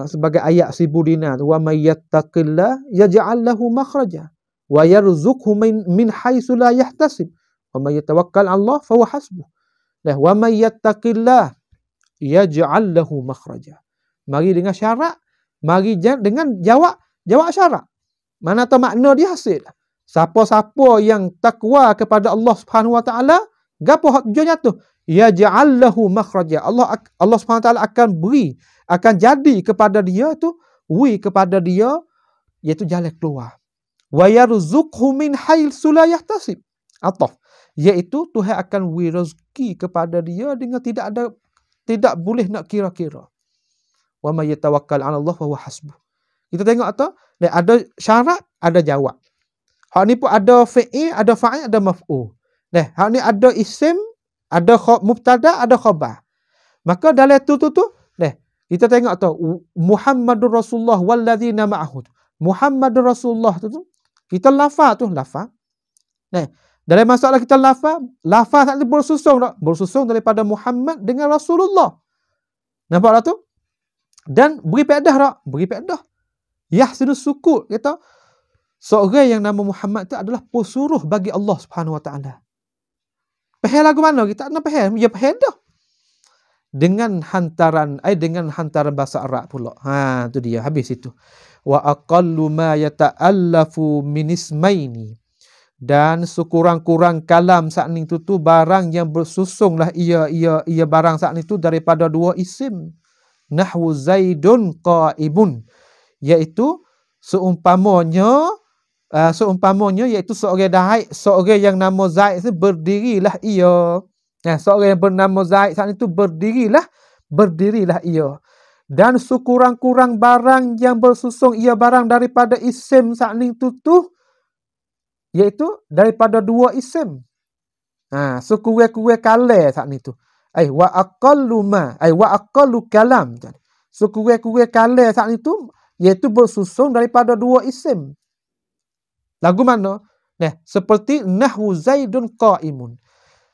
sebagai ayat sibudina tu, wa may yattaqillah yaj'al lahu makhraja wa yarzuqhu min haitsu la yahtasib wa may yatawakkal 'ala Allah fa huwa hasbuh. Wa may yattaqillah yaj'al lahu makhraja. Mari dengan syarat, mari dengan jawab syarat. Mana tahu makna dia hasil. Siapa-siapa yang takwa kepada Allah Subhanahu wa taala, gapo hak tujuannya tu? Yaj'al lahu makhraja. Allah Subhanahu wa taala akan jadi kepada dia tu, kepada dia iaitu jalan keluar. Wa yarzuqhu min haitsu la yahtasib. Ataf. Iaitu Tuhan akan rezeki kepada dia dengan tidak boleh nak kira-kira. Wa may yatawakkal 'ala Allah fa huwa hasbuh. Kita tengok atau ada syarat, ada jawab. Hak ni pun ada fi'il, ada fa'il, ada maf'ul. Hak ni ada isim, ada mubtada, ada khabar. Maka dalam tu kita tengok tu Muhammadur Rasulullah walladzina ma'ahu. Muhammadur Rasulullah tu kita lafaz. Dalam masalah kita lafaz tak bersusung daripada Muhammad dengan Rasulullah. Nampak tak tu? Dan beri pedah. Yahsinus sukut, kata seorang yang nama Muhammad tu adalah pesuruh bagi Allah Subhanahu wa taala. Faham lagu mana? Kita nak faham, ya faham dah. Dengan hantaran bahasa Arab pula. Tu dia, habis itu. Wa aqallu ma yata'allafu min ismaini. Dan sekurang-kurang kalam saat ni tu barang yang bersusunglah ia barang saat ni tu daripada 2 isim. Nahwu Zaidun qa'ibun, iaitu seumpamanya seumpamanya iaitu seorang Zaid, seorang yang nama Zaid itu berdirilah ia. Seorang yang bernama Zaid saat itu berdirilah ia. Dan sekurang-kurang barang yang bersusung ia barang daripada isim saat itu tu iaitu daripada dua isim. Sekurang-kurang kala saat itu. Wa aqallu ma, wa aqallu kalam. Sekurang-kurang kala saat itu iaitu bersusung daripada dua isim. Lagu mana? Seperti nahwu Zaidun qa'imun.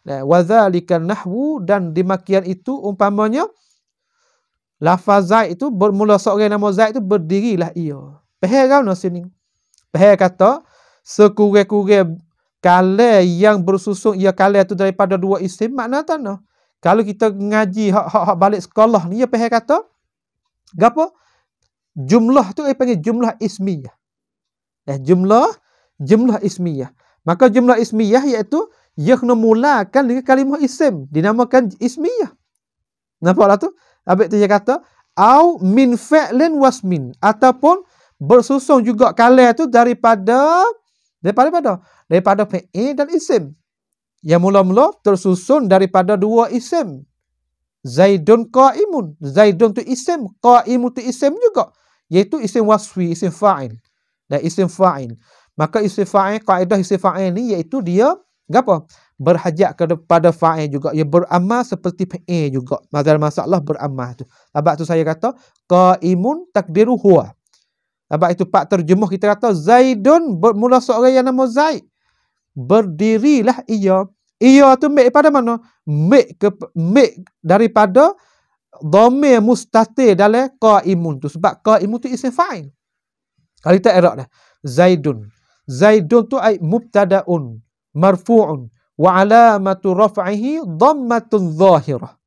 Wa dzalika nahwu, dan demikian itu umpamanya lafaz Zaid itu bermula seorang nama Zaid itu berdirilah ia. Faham kan sini? Faham kata sekurang-kurang kala yang bersusung ia kala itu daripada dua isim, makna tanah. Kalau kita ngaji hak balik sekolah ni, ya faham kata gapo? Jumlah tu panggil jumlah ismiyah. Jumlah ismiyah. Maka jumlah ismiyah iaitu ia kena mulakan dengan kalimah isim, dinamakan ismiyah. Nampaklah tu? Habis tu dia kata au min fi'lin wasmin, ataupun bersusung juga kala tu daripada fi'il dan isim. Yang mula-mula tersusun daripada dua isim. Zaidun qa'imun. Zaidun tu isim, qa'imun tu isim juga, iaitu isim wasfi, isim fa'il. Dan isim fa'il. Maka isim fa'il, kaedah isim fa'il ni iaitu dia apa? Berhajat kepada fa'il juga. Ia beramal seperti fa'il juga. Masalah beramal tu. Sebab tu saya kata qa'imun takdiru huwa. Sebab itu pak terjemuh kita kata Zaidun, bermula seorang yang nama Zaid, berdirilah ia. Ia tu mek daripada mana? Mek daripada dhamir mustatir dalam qa'imun tu. Sebab qa'imun tu isim fa'il. Kalau kita i'rab dah. Zaidun tu ai mubtada'un marfu'un wa alamatu raf'ihi dhammatun zahirah.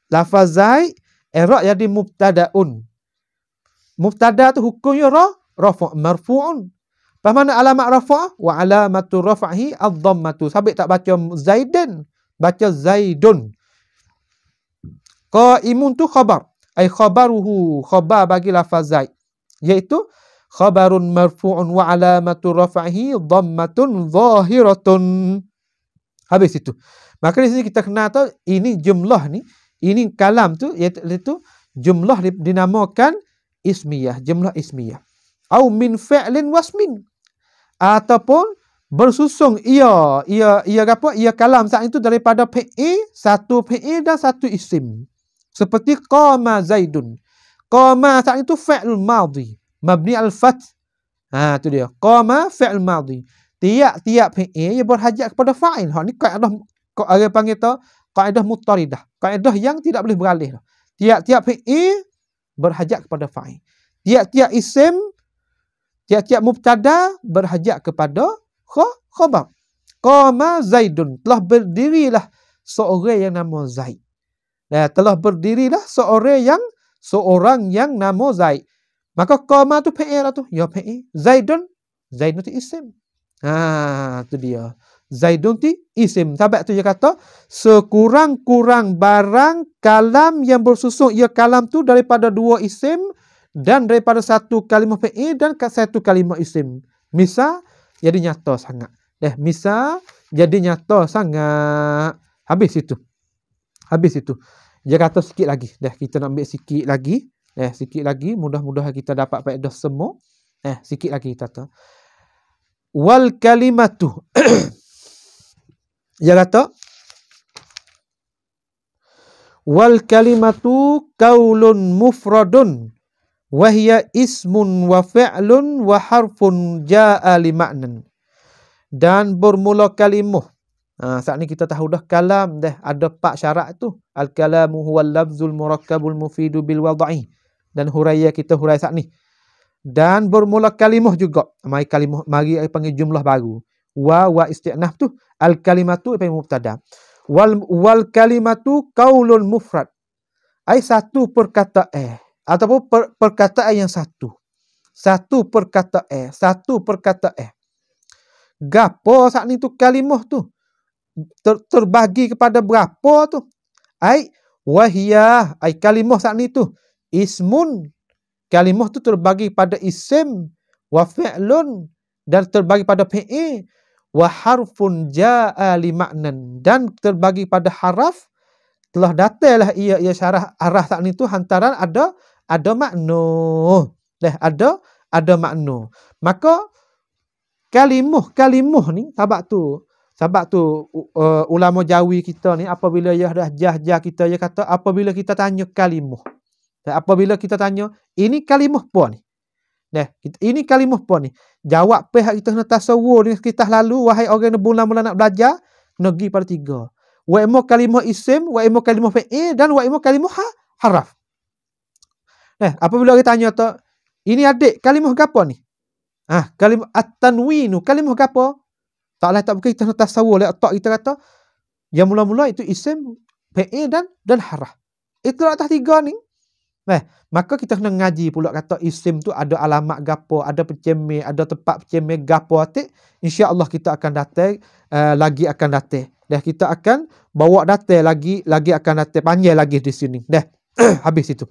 Lafaz Zaid i'rab jadi mubtada'un. Mubtada tu hukumnya rafa' marfu'un. Apa mana alamat rafa'? Wa alamatu raf'ihi ad-dhammatu. Sabit tak baca Zaidan, baca Zaidun. Qa'imun tu khabar. Ai khabaruhu, khabar bagi lafaz Zaid, iaitu khabarun marfu'un wa alamatu raf'ihi dhammatun zahiratun. Habis itu. Maka di sini kita kenal tahu ini jumlah ni, ini kalam tu iaitu jumlah dinamakan ismiyah, jumlah ismiyah. Au min fi'lin wasmin, ataupun bersusung ia apa? Ia kalam saat itu daripada fi'il, satu fi'il dan satu isim. Seperti qama Zaidun. Qama saat itu fi'il madhi mabni al-fath. Tu dia. Qama fi'il madhi. Tiap fi'il ia berhajat kepada fa'il. Ni kaedah orang panggil tu kaedah muttaridah. Kaedah yang tidak boleh beralih. Tiap fi'il berhajat kepada fa'il. Tiap isim, tiap mubtada berhajat kepada khabar. Qama Zaidun, telah berdirilah seorang yang nama Zaid. Telah berdirilah seorang yang nama Zaid. Maka qama tu fi'il lah tu. Ya fi'il. Zaidun tu isim. Tu dia. Zaidun tu isim. Sebab tu dia kata sekurang-kurang barang kalam yang bersusung ia kalam tu daripada dua isim dan daripada satu kalimah fi'il dan satu kalimah isim. Misal jadi nyata sangat. Misal jadi nyata sangat. Habis itu. Dia kata sikit lagi. Kita nak ambil sikit lagi. Sikit lagi. Mudah-mudahan kita dapat faedah semua. Sikit lagi kita kata. Wal kalimatu. Dia kata wal kalimatu qaulun mufradun wa hiya ismun wa fi'lun wa harfun jaa'a li ma'nan. Dan bermula kalimah. Saat ni kita tahu dah kalam dah ada 4 syarat tu. Al-kalamu huwal lafzul murakkabul mufidu bil wad'i. Dan huraiya kita hurai saat ni. Dan bermula kalimah juga. Mari panggil jumlah baru. Wa isti'naf tu. Al-kalimatu panggil mubtada. Wal kalimatu qaulun mufrad. Ai satu perkataan. Ataupun perkataan yang satu. Satu perkataan. Gapo saat ni tu kalimah tu? Terbagi kepada berapa tu? Ai wahiyah, ai kalimah saat ni tu ismun. Kalimah tu terbagi pada isim wa fi'lun dan terbagi pada fi'il, wa harfun jaa li ma'nan, dan terbagi pada haraf telah datanglah ia syarah arah tak ni tu hantaran ada makna. Ada makna. Maka kalimuh ni sebab tu ulama Jawi kita ni apabila dia dah jah kita dia kata apabila kita tanya kalimuh. Apabila kita tanya ini kalimuh apa ni? Ini kalimuh apa ni? Jawab pihak kita nak tasawur dengan kita lalu wahai orang yang mula-mula nak belajar kena pergi pada 3. Wa imma kalimah isim, wa imma kalimah fi'il, dan wa imma kalimah haraf. Apabila kita tanya tu ini adik kalimah gapo ni? Kalimah at-tanwinu kalimah gapo? Tak boleh kita nak tasawur tak kita kata yang mula-mula itu isim, fi'il dan haraf. Itu atas 3 ni. Maka kita kena ngaji pula kata isim tu ada alamat gapo, ada pecemeh, ada tempat pecemeh gapo atik. Insya-Allah kita akan datang lagi akan datang. Dah kita akan bawa datang lagi akan datang panjang lagi di sini. Dah habis itu.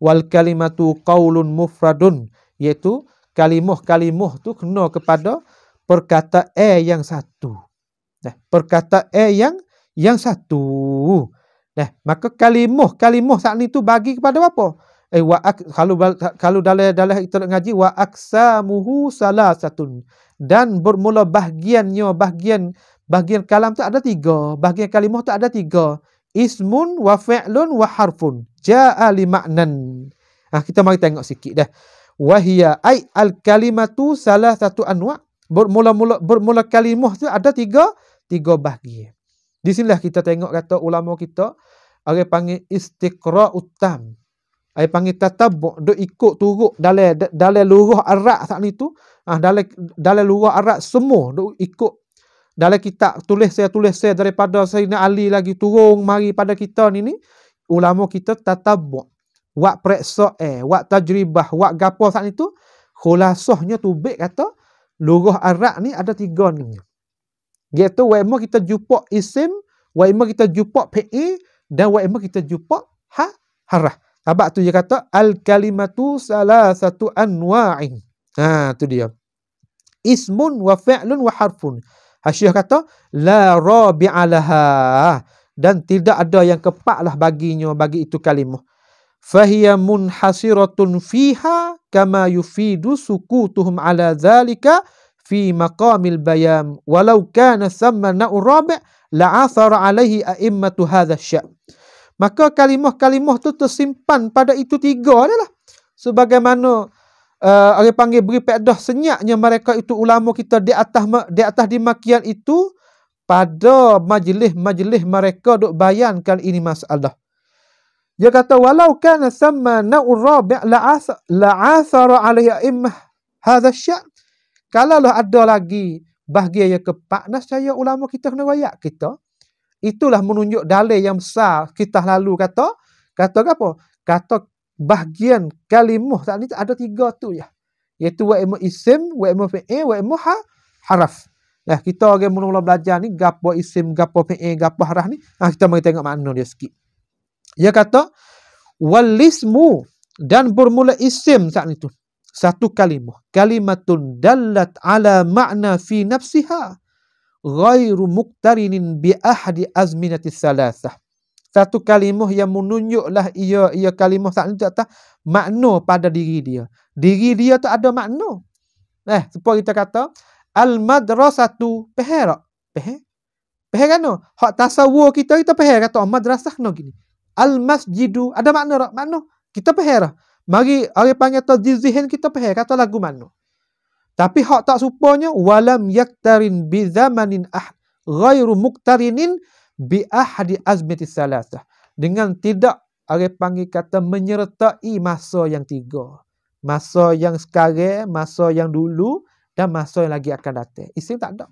Wal kalimatu qaulun mufradun, iaitu kalimah tu kena kepada perkataan yang satu. Perkataan yang satu. Maka kalimah saat ni tu bagi kepada apa? Kalau dalam kita ngaji wa aksamuhu salasatun, dan bermula bahagian kalam tu ada 3, bahagian kalimah tu ada 3, ismun wa fi'lun wa harfun jaa li ma'nan. Kita mari tengok sikit dah. Wa hiya ai al kalimatu salasatu anwa', bermula kalimah tu ada 3 bahagian. Di sinilah kita tengok kata ulama kita orang panggil istiqra'ut tam. Ai panggil tatabbu', duk ikut turut dalam luruh Arab saat ni tu. Dalam luruh Arab semua duk ikut dalam kitab tulis saya daripada Sayyidina Ali lagi turun mari pada kita ni ulama kita tatabbu', buat periksa buat tajribah, buat gapo saat ni tu. Khulasahnya tubik kata luruh Arab ni ada 3 ni. Iaitu wa imma kita jumpa isim, wa imma kita jumpa fi'il, dan wa imma kita jumpa harah. Sebab tu dia kata al-kalimatu salasatu anwa'in. Tu dia. Ismun wa fi'lun wa harfun. Hasyiah kata la rabi'a laha, dan tidak ada yang keempatlah baginya bagi itu kalimah. Fahiya munhasiratun fiha kama yufidu sukutuhum ala zalika fi maqamil bayan walau kana samma na'ur rabi' la'athara alaihi a'immatu hadha sya'. Maka kalimah-kalimah tu tersimpan pada itu 3 adalah sebagaimana orang panggil beri pedah senyaknya mereka itu ulama kita di atas dimakian itu pada majlis-majlis mereka duk bayankan ini masalah. Dia kata walau kana samma na'ur rabi' la'athara alaihi a'immah hadha sya'. Kalaulah ada lagi bahagian yang keempat, nascaya ulama kita kena wayak kita. Itulah menunjuk dalil yang besar kita lalu kata apa? Kata bahagian kalimah tak ni ada 3 tu ya. Iaitu wa imma isim, wa imma fi'il, wa imma haraf. Kita orang mula-mula belajar ni gapo isim, gapo fi'il, gapo haraf ni, kita mari tengok makna dia sikit. Dia kata wal ismu, dan bermula isim saat itu. Satu kalimah, kalimatun dallat ala ma'na fi nafsiha ghairu muqtarinin bi ahadi azminatis salasah. Satu kalimah yang menunjuklah ia kalimah saat itu atas makna pada diri dia. Diri dia tu ada makna. Supaya kita kata al madrasatu peher kan? Hak tasawur kita peher kata madrasah no gini. Al masjidu ada makna tak? Makna kita peher. Mari orang panggil tadzihin kita peher kata lagu mana. Tapi hak tak supanya walam yaktarin bi zamanin ghairu muqtarinin bi ahadi azmitis salasah. Dengan tidak orang panggil kata menyertai masa yang 3. Masa yang sekarang, masa yang dulu, dan masa yang lagi akan datang. Isim tak ada.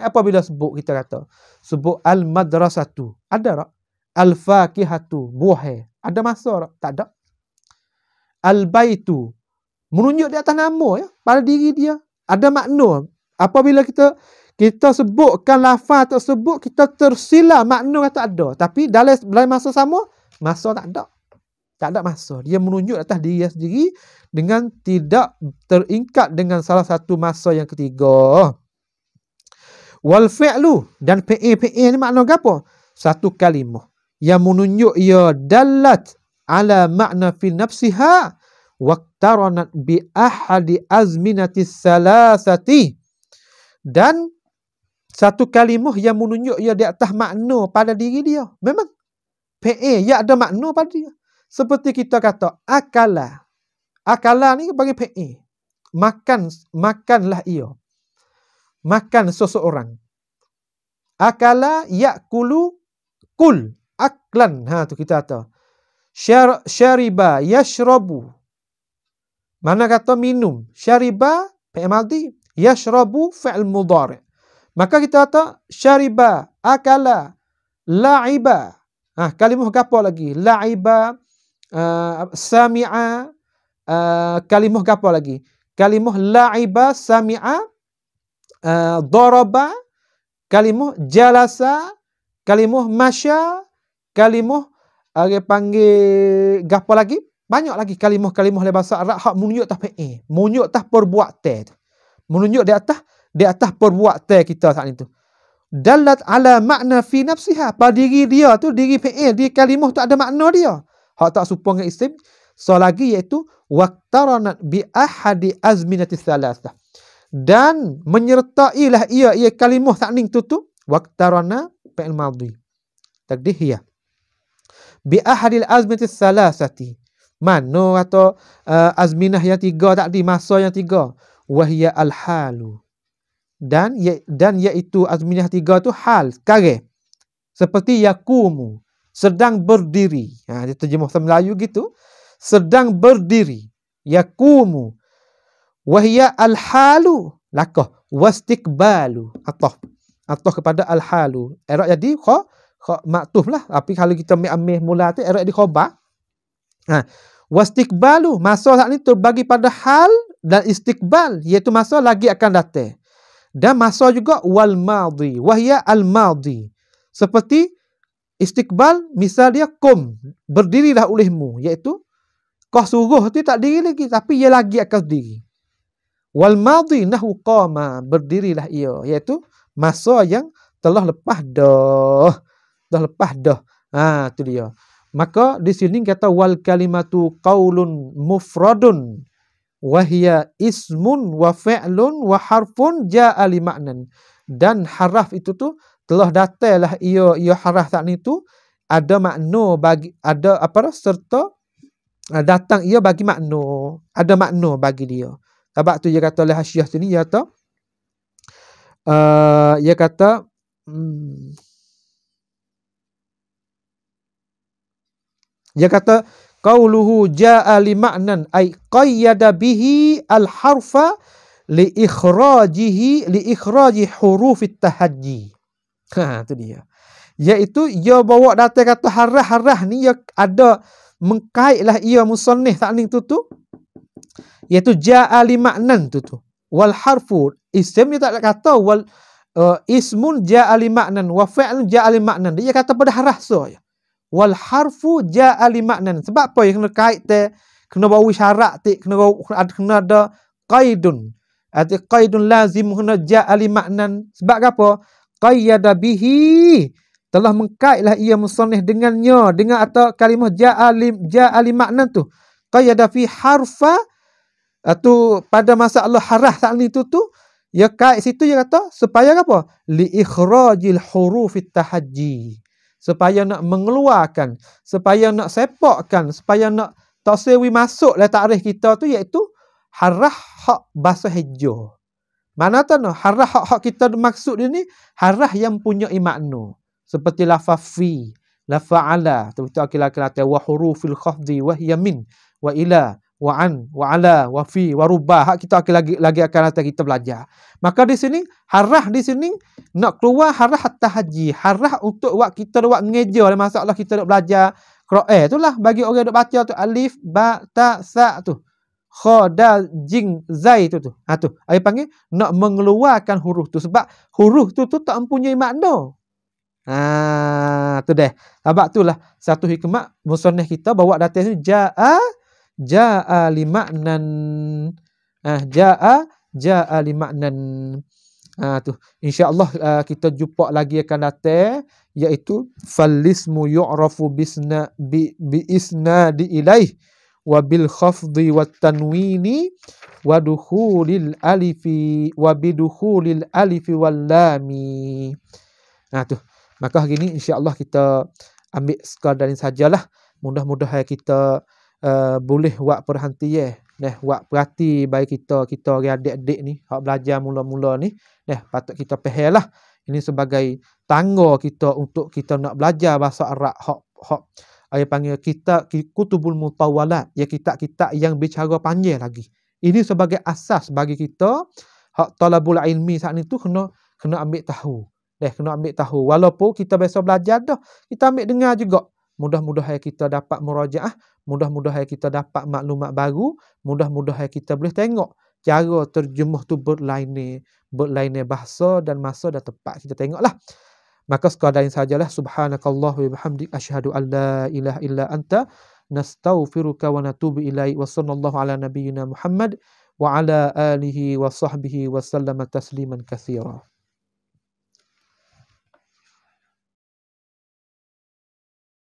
Apabila sebut kita kata sebut al madrasatu, ada tak? Al fakihatu, buah, ada masa tak? Tak ada. Al baitu, menunjuk di atas nama ya, pada diri dia ada makna. Apabila kita sebutkan lafaz tersebut, kita tersilah makna kata ada, tapi dalam masa sama masa tak ada. Tak ada masa. Dia menunjuk atas diri sendiri dengan tidak terikat dengan salah satu masa yang ketiga. Wal fi'lu, dan fi'il ni makna apa? Satu kalimah yang menunjuk ia dalat ala makna fi nafsiha waqtaranat bi ahadi azminati salasati, dan satu kalimah yang menunjuk ia di atas makna pada diri dia. Memang fi'il ia ada makna pada dia. Seperti kita kata akala. Akala ni bagi fi'il. Makanlah ia. Makan seseorang. Akala ya'kulu kul. Aklan. Tu kita kata. Syariba yashrabu. Mana kata minum. Syariba fi'il madhi. Yashrabu fi'il mudhari'. Maka kita kata syariba, akala, la'iba. Kalimah apa lagi? La'iba, sami'a, kalimah apa lagi? Kalimah la'iba, sami'a, daraba, kalimah jalasa, kalimah masya, kalimah panggil apa lagi? Banyak lagi kalimah-kalimah dalam bahasa Arab hak menunjuk atas fi'il, menunjuk atas perbuatan, menunjuk di atas perbuatan kita saat itu. Dalat ala makna fi nafsiha, pada diri dia tu, diri fi'il, di kalimah tu ada makna dia. Hak tak serupa dengan isim. So lagi iaitu waqtaranat bi ahadi azminati salasah, dan menyertailah ia kalimah takning tu waqtarana fi'il madhi taqdir hiya bi ahadil azminati salasati. Mana atau azminah yang tiga tadi, masa yang tiga, wahya al halu, dan iaitu azminah tiga tu hal, sekarang. Seperti yakumu, sedang berdiri. Dia terjemah bahasa Melayu gitu. Sedang berdiri. Yakumu. Wahya al-halu. Lakah. Wastiqbalu. Atah kepada al-halu. I'rab jadi maktuf lah. Tapi kalau kita ambil mula tu, i'rab jadi khabar. Wastiqbalu. Masa saat ni terbagi pada hal dan istiqbal. Iaitu masa lagi akan datang. Dan masa juga wal madhi, wahya al madhi. Seperti istiqbal, misal dia kum, berdirilah olehmu, iaitu kau suruh tu tak diri lagi, tapi ia lagi akan diri. Wal madhi nahu qama, berdirilah ia, iaitu masa yang telah lepas dah. Tu dia. Maka di sini kata wal kalimatu qaulun mufradun wahya ismun wa fi'lun wa harfun ja'a li ma'nan. Dan haraf itu tu telah datanglah ia haraf tak ni tu ada makna bagi, ada apa serta datang ia bagi makna, ada makna bagi dia. Sebab tu dia kata oleh Hasyiah sini dia kata dia kata qauluhu ja'a li ma'nan ay qayyada bihi al-harfa li ikhraji huruf at-tahajji. Tu dia. Iaitu ia bawa datang kata harah-harah ni ia ada mengkaitlah ia musannif takning tu iaitu ja'a li ma'nan tu. Wal harfu isim dia tak kata wal ismun ja'a li ma'nan wa fi'lun ja'a li ma'nan. Dia kata pada harah saja. Wal harfu ja'a li ma'nan. Sebab apa yang kena kait te, kena bawa syarat te, kena ada qaidun. Ada qaidun lazim, kena ja'a li ma'nan. Sebab apa? Qayyada bihi, telah mengkaitlah ia musannif dengannya, dengan atau kalimah ja'a li ma'nan tu. Qayyada fi harfa tu pada masalah harah takni tu ya kait situ dia kata supaya apa? Li ikhrajil hurufit tahajji. Supaya nak mengeluarkan, supaya nak sepakkan, supaya nak taksewi masuk lah takrif kita tu iaitu harah hak bahasa hijau. Mana tu no? Harah hak kita maksud ini harah yang punya makna. Seperti lafaz fi, lafaz ala, betul akil-akil wa hurufil khafdi wa hiya min wa ila wa an wa ala wa fi wa rubah. Hak kita lagi akan datang kita belajar. Maka di sini harah di sini nak keluar harah tahajji, harah untuk kita buat ngeja dalam masalah kita nak belajar Quran itulah bagi orang nak baca tu alif ba ta sa tu. Kha dal jing zai tu. Tu ai panggil nak mengeluarkan huruf tu sebab huruf tu tak mempunyai makna. Tu deh. Sebab itulah satu hikmah musannif kita bawa datang tu jaa limaknan. Jaa limaknan. Tu insya-Allah kita jumpa lagi akan datang, iaitu falismu yu'rafu bi isnadi ilaih wa bil khafdi wat tanwini wa dukhulil alifi wa bidukhulil alifi wal lami. Tu. Maka hari ni insya-Allah kita ambil sekadar ini sajalah. Mudah-mudahan kita boleh buat perhatian, buat perhati bagi kita orang adik-adik ni hak belajar mula-mula ni, patut kita fahamlah. Ini sebagai tangga kita untuk kita nak belajar bahasa Arab hak ayat panggil kita kutubul mutawwalat, ya kitab-kitab yang bicara panjang lagi. Ini sebagai asas bagi kita hak talabul ilmi saat ni tu kena ambil tahu. Kena ambil tahu. Walaupun kita biasa belajar dah, kita ambil dengar juga. Mudah-mudahan kita dapat murajaah, mudah-mudahan kita dapat maklumat baru, mudah-mudahan kita boleh tengok cara terjemah tu berlainan bahasa dan masa dan tempat. Kita tengoklah. Maka sekadar ini sajalah. Subhanakallah wa bihamdik asyhadu an la ilaha illa anta nastaghfiruka wa natubu ilaik. Wa sallallahu ala nabiyyina Muhammad wa ala alihi wa sahbihi wa sallama tasliman katsira.